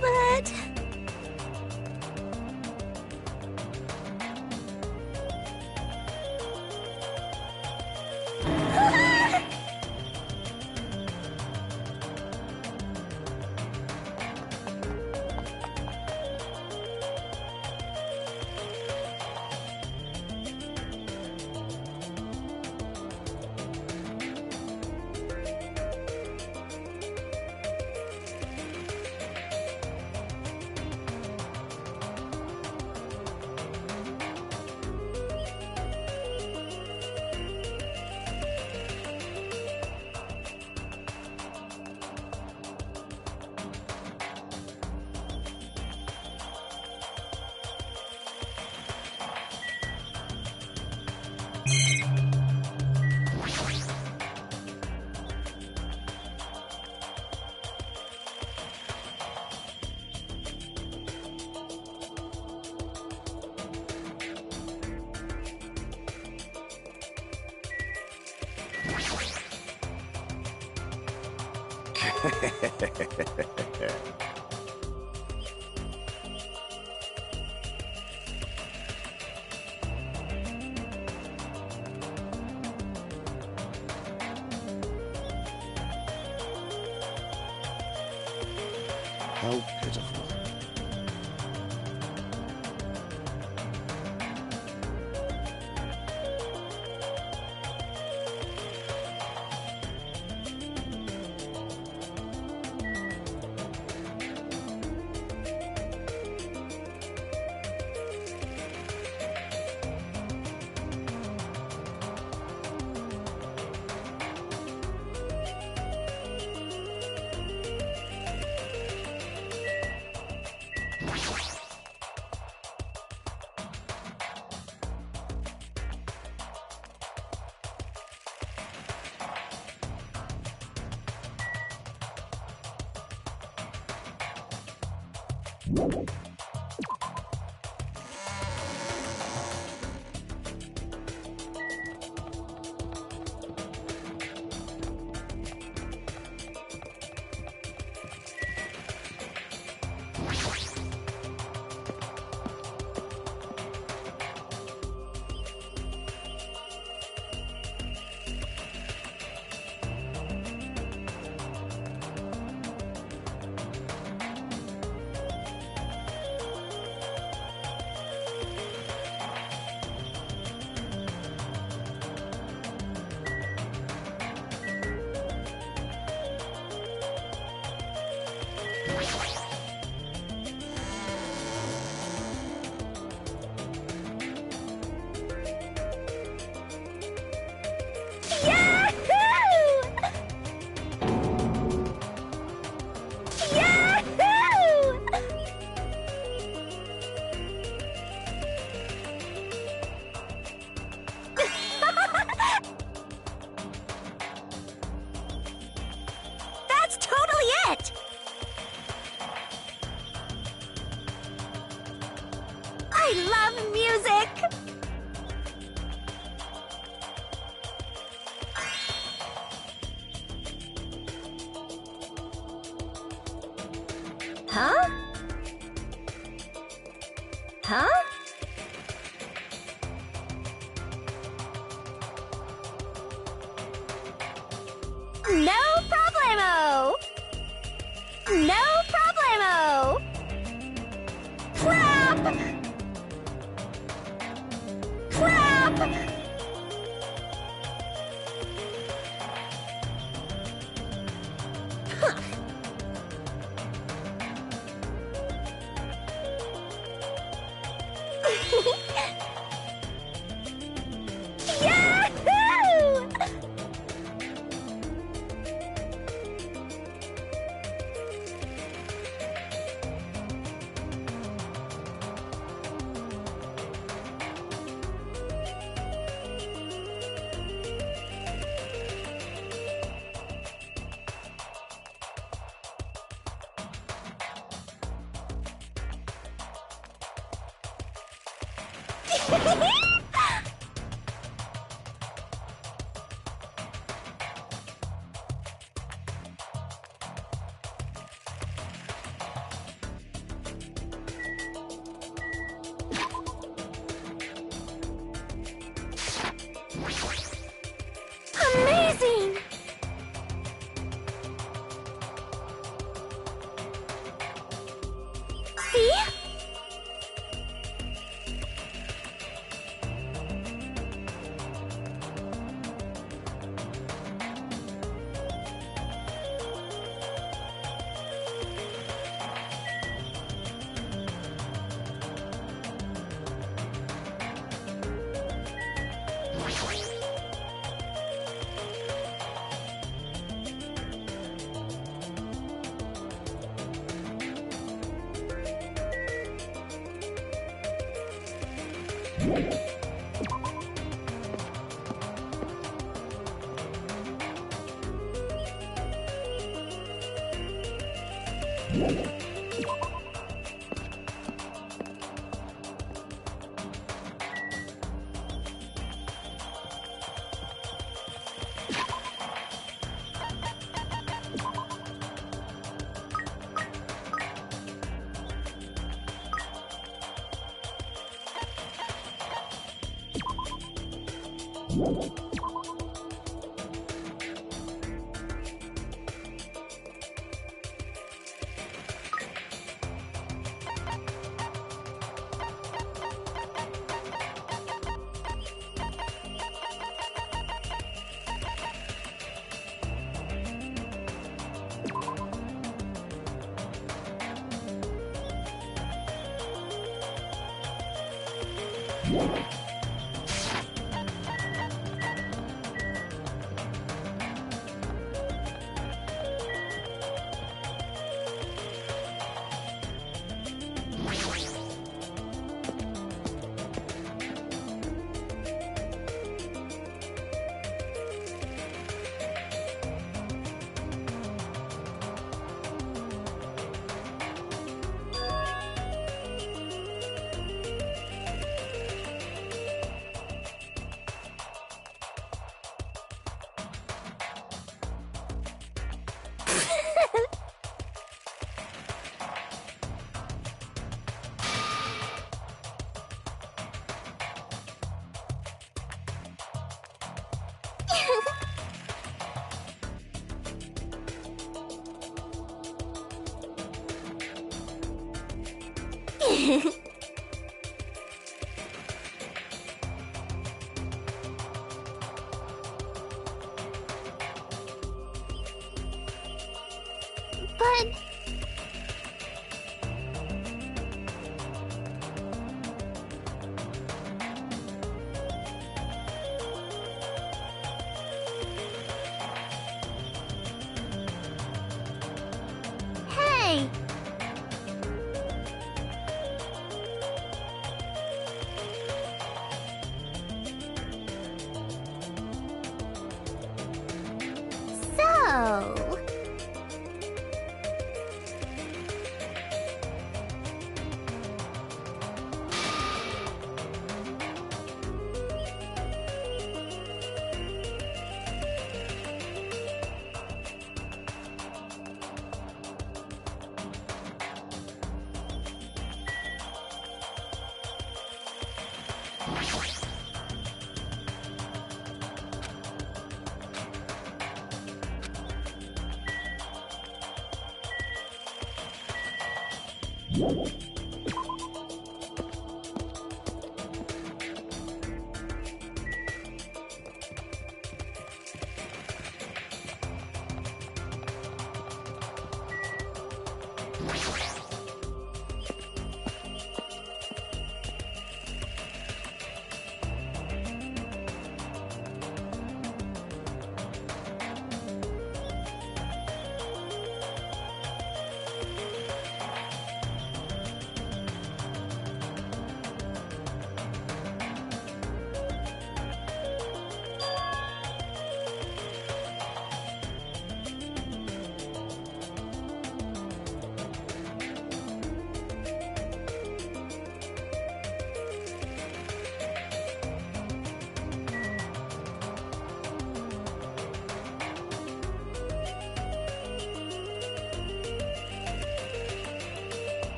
But... How pitiful. I love music! Huh? Huh? No problemo! No problemo! Clap! Clap! Huh. Amazing! See? But... Hey! So...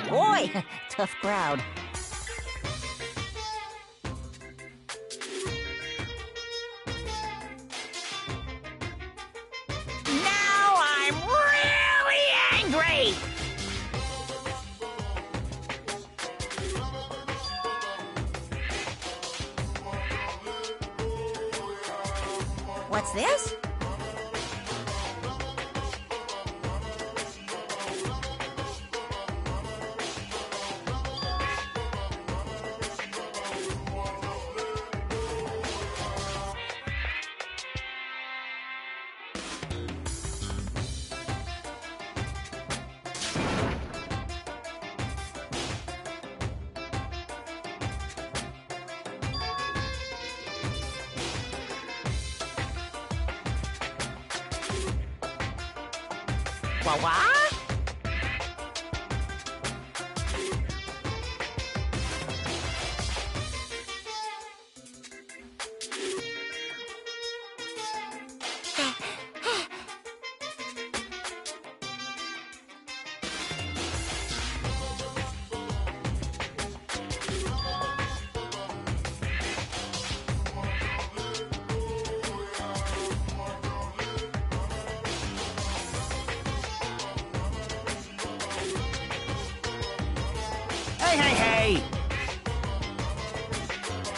Boy, tough crowd. Now I'm really angry! What's this? What?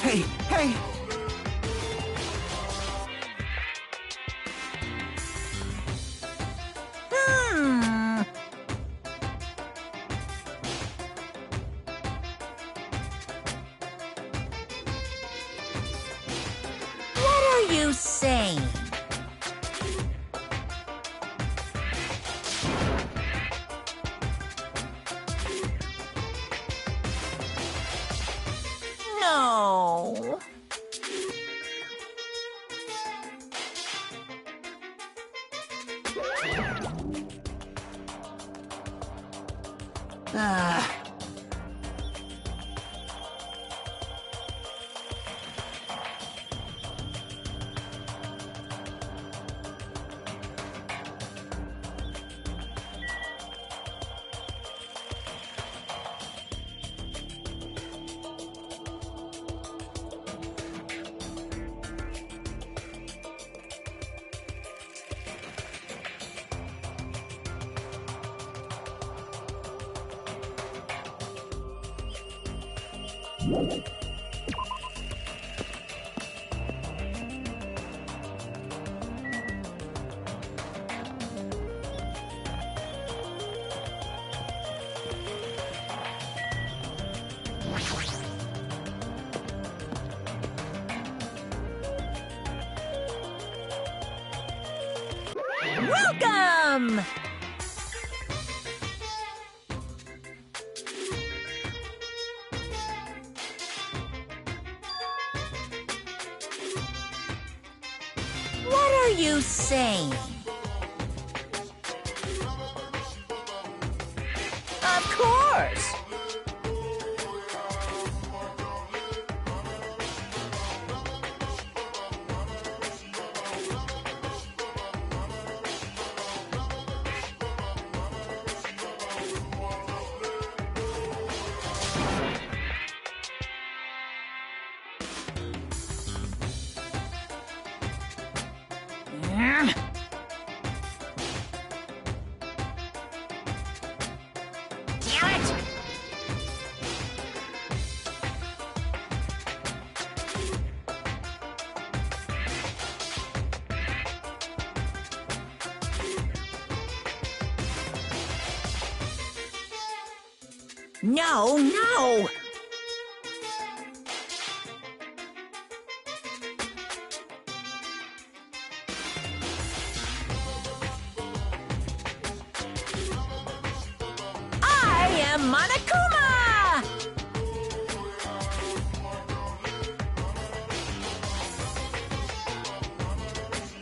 Hey! Hey! What are you saying? Welcome! What are you saying? Of course! No, no! I am Monokuma!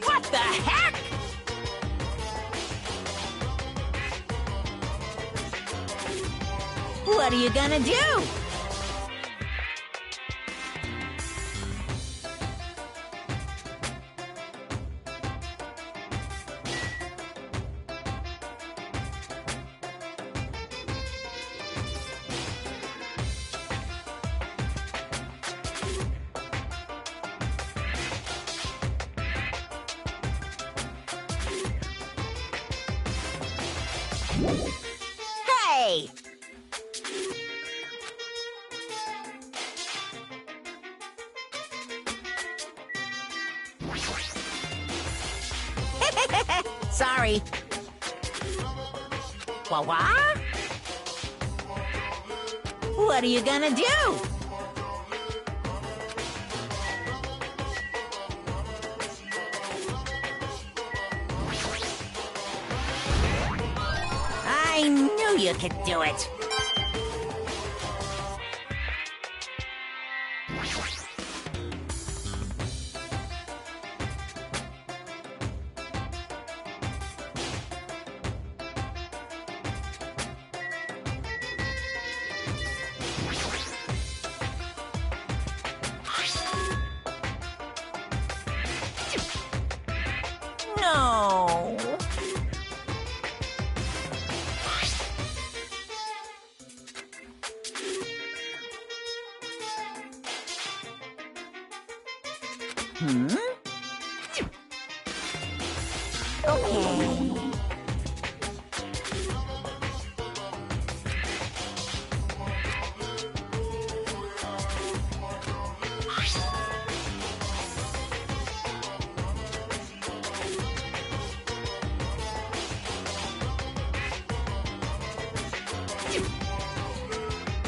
What the heck? What are you gonna do? Hey! Sorry. What? What are you gonna do? I knew you could do it. No. Okay.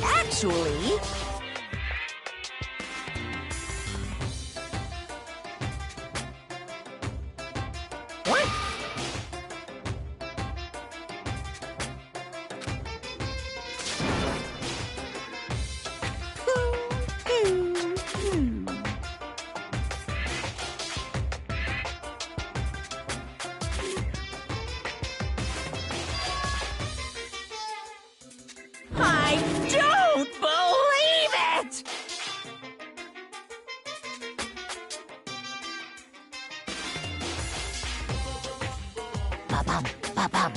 Actually... What? Ba-bum, ba-bum.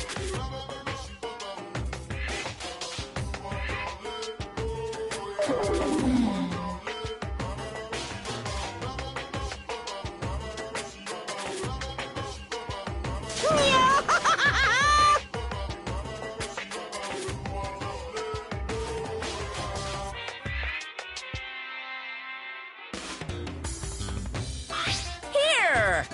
Here!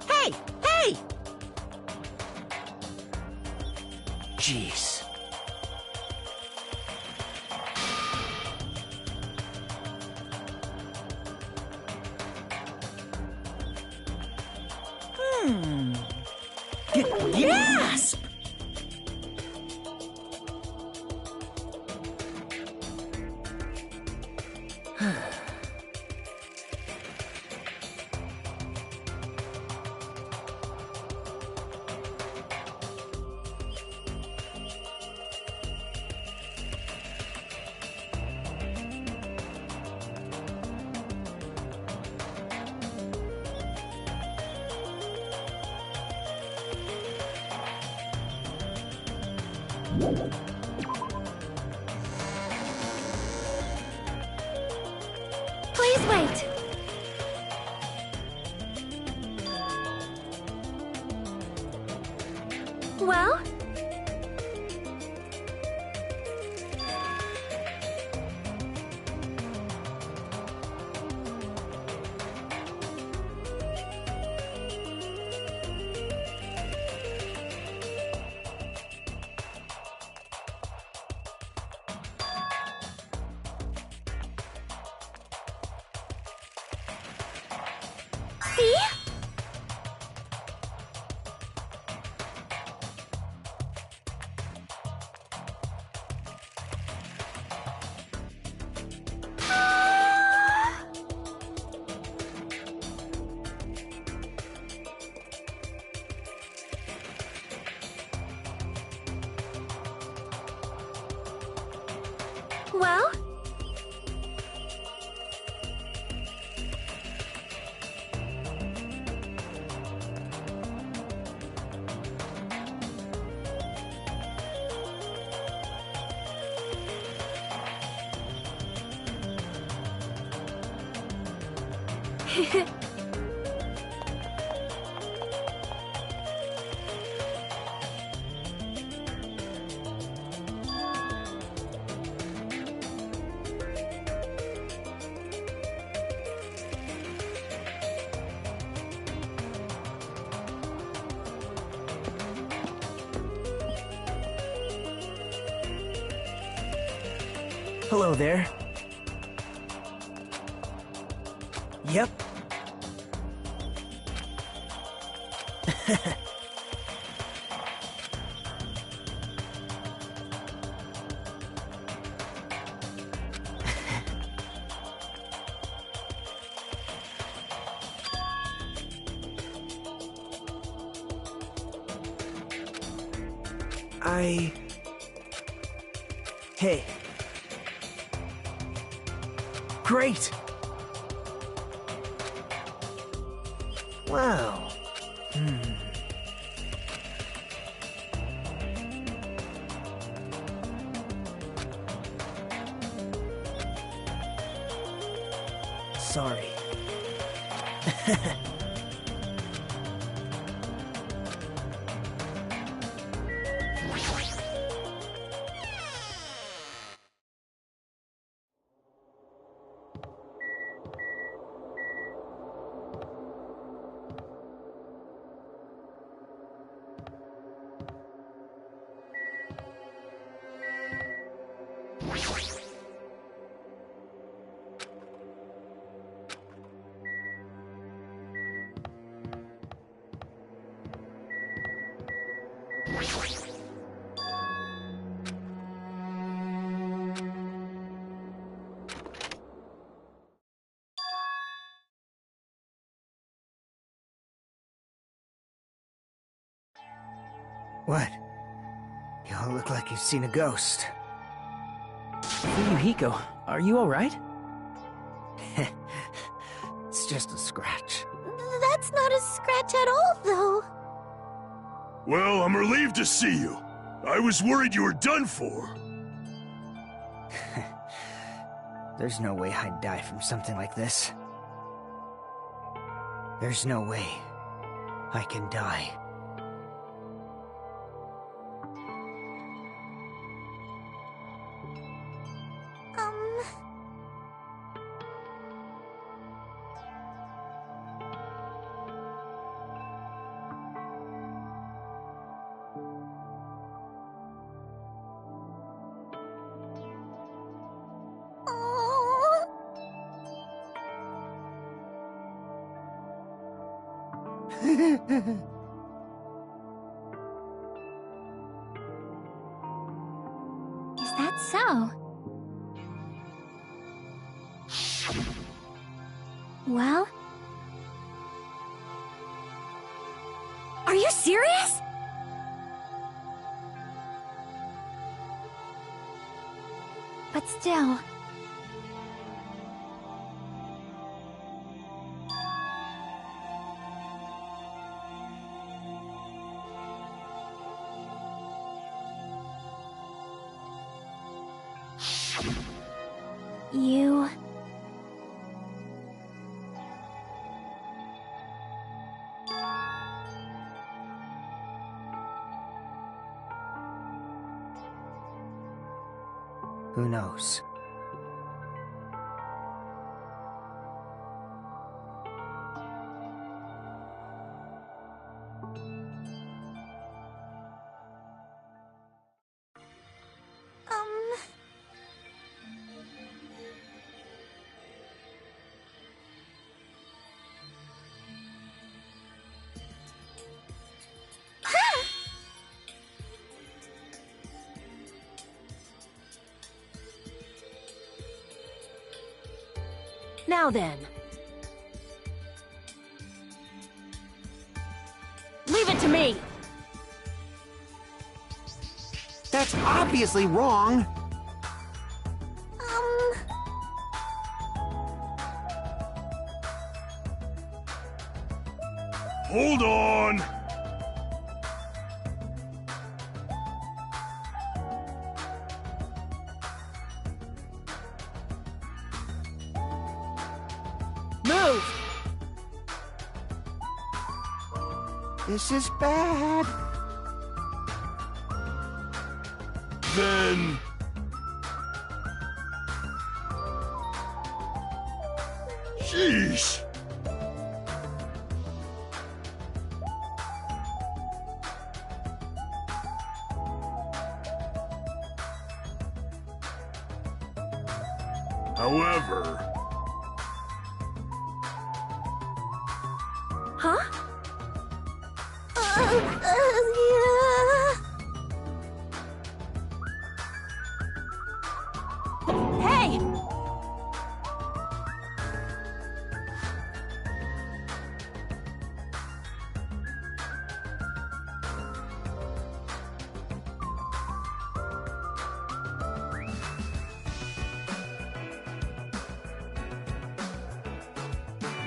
Hey! Hey! Jeez. Gasp! Please wait! Well? See? Well? Hello there. Yep. Hey. Great! Wow. Sorry. What? You all look like you've seen a ghost. Fuyuhiko, are you alright? It's just a scratch. That's not a scratch at all, though. Well, I'm relieved to see you. I was worried you were done for. There's no way I'd die from something like this. There's no way I can die. Is that so? Well? Are you serious? But still... You... Who knows? Now then. Leave it to me! That's obviously wrong. Hold on! Move! This is bad. Then... Sheesh! However... Huh? Yeah. Hey!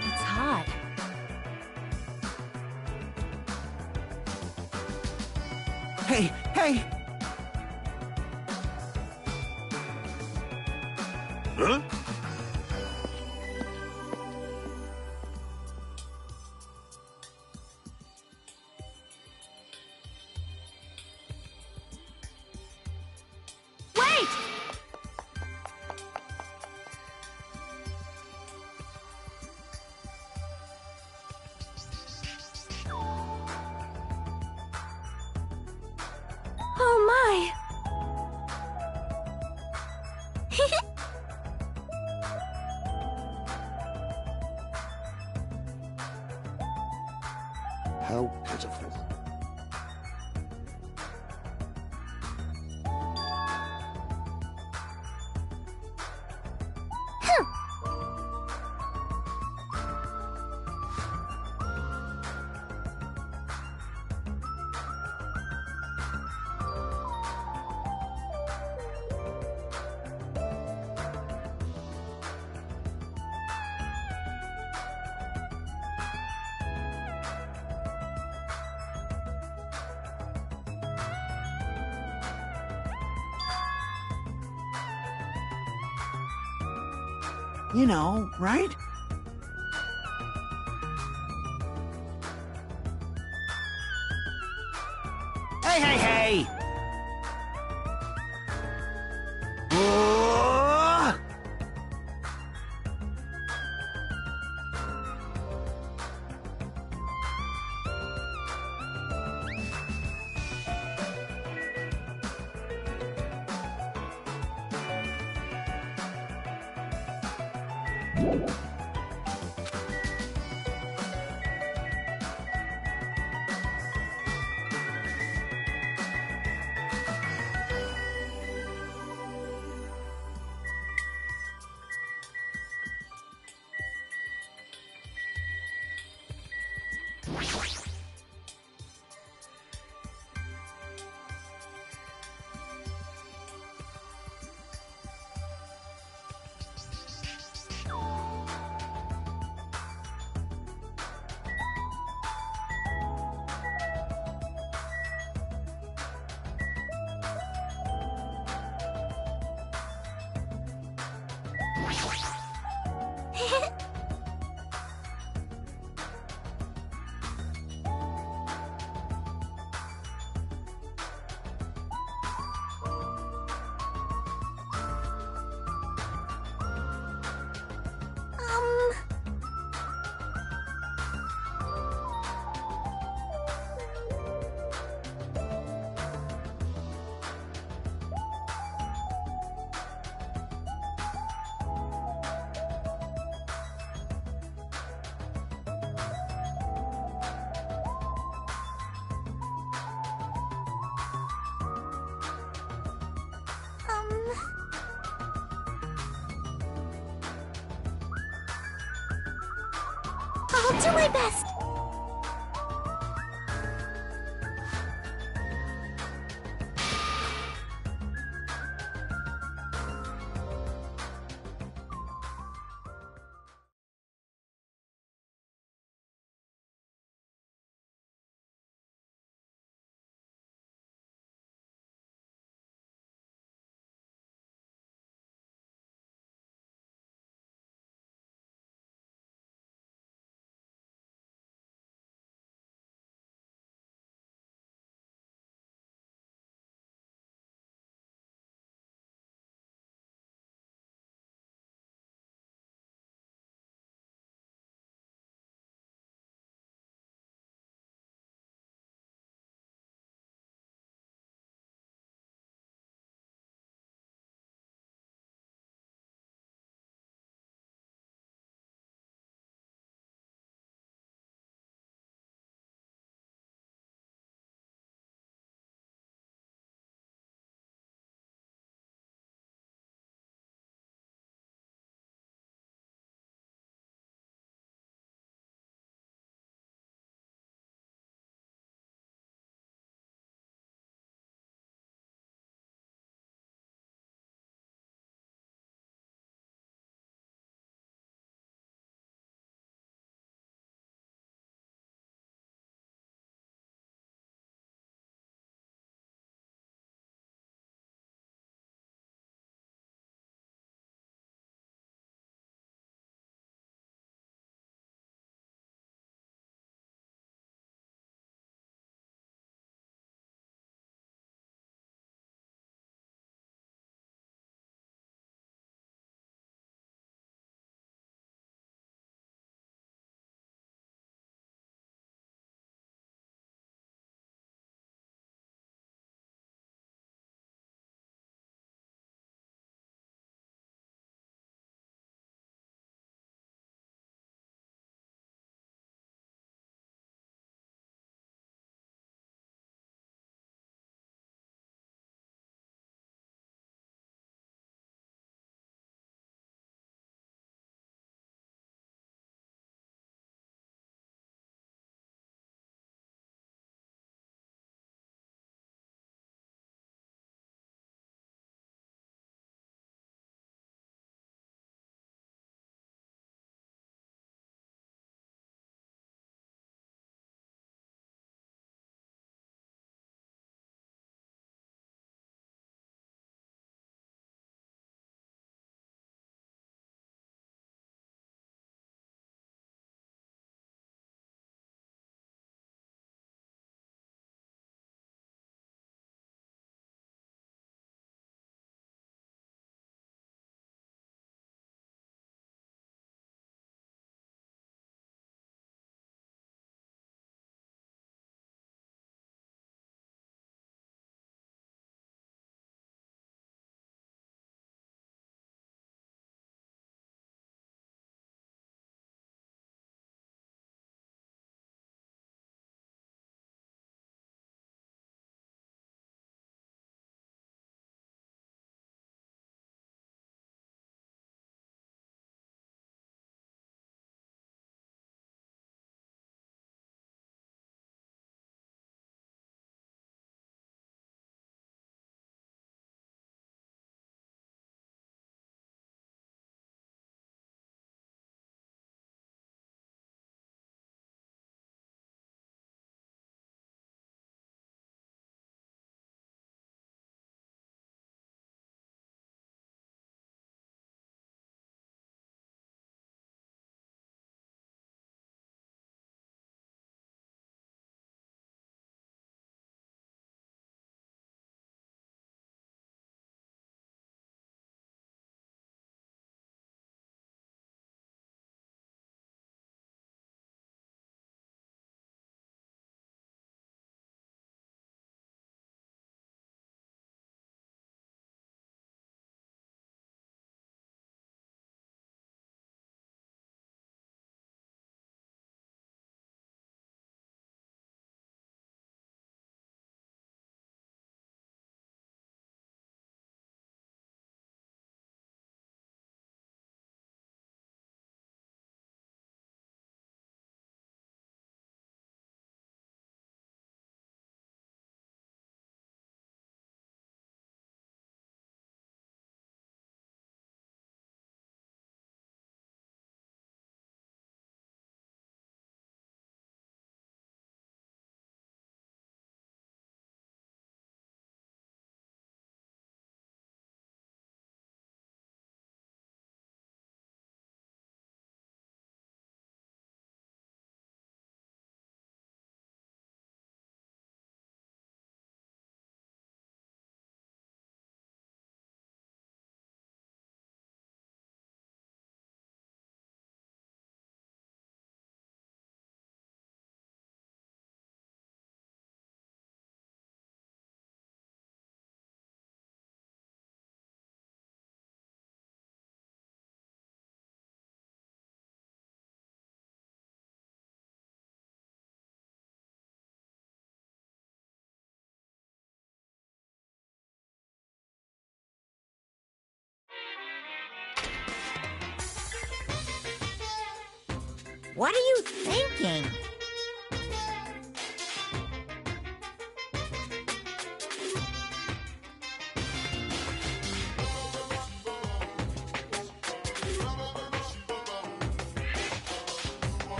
It's hot. Hey, hey! Huh? Wait! Oh my! How pitiful. You know, right? Hey, hey, hey! I'll do my best. What are you thinking?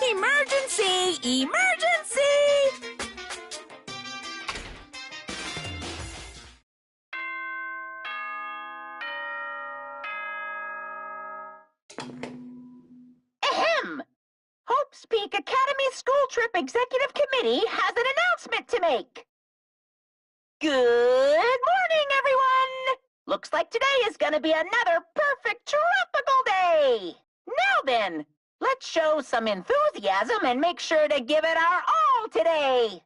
Emergency! Emergency! Ahem! Hope's Peak Academy School Trip Executive Committee has an announcement to make. Good morning, everyone! Looks like today is going to be another perfect tropical day. Now then, let's show some enthusiasm and make sure to give it our all today.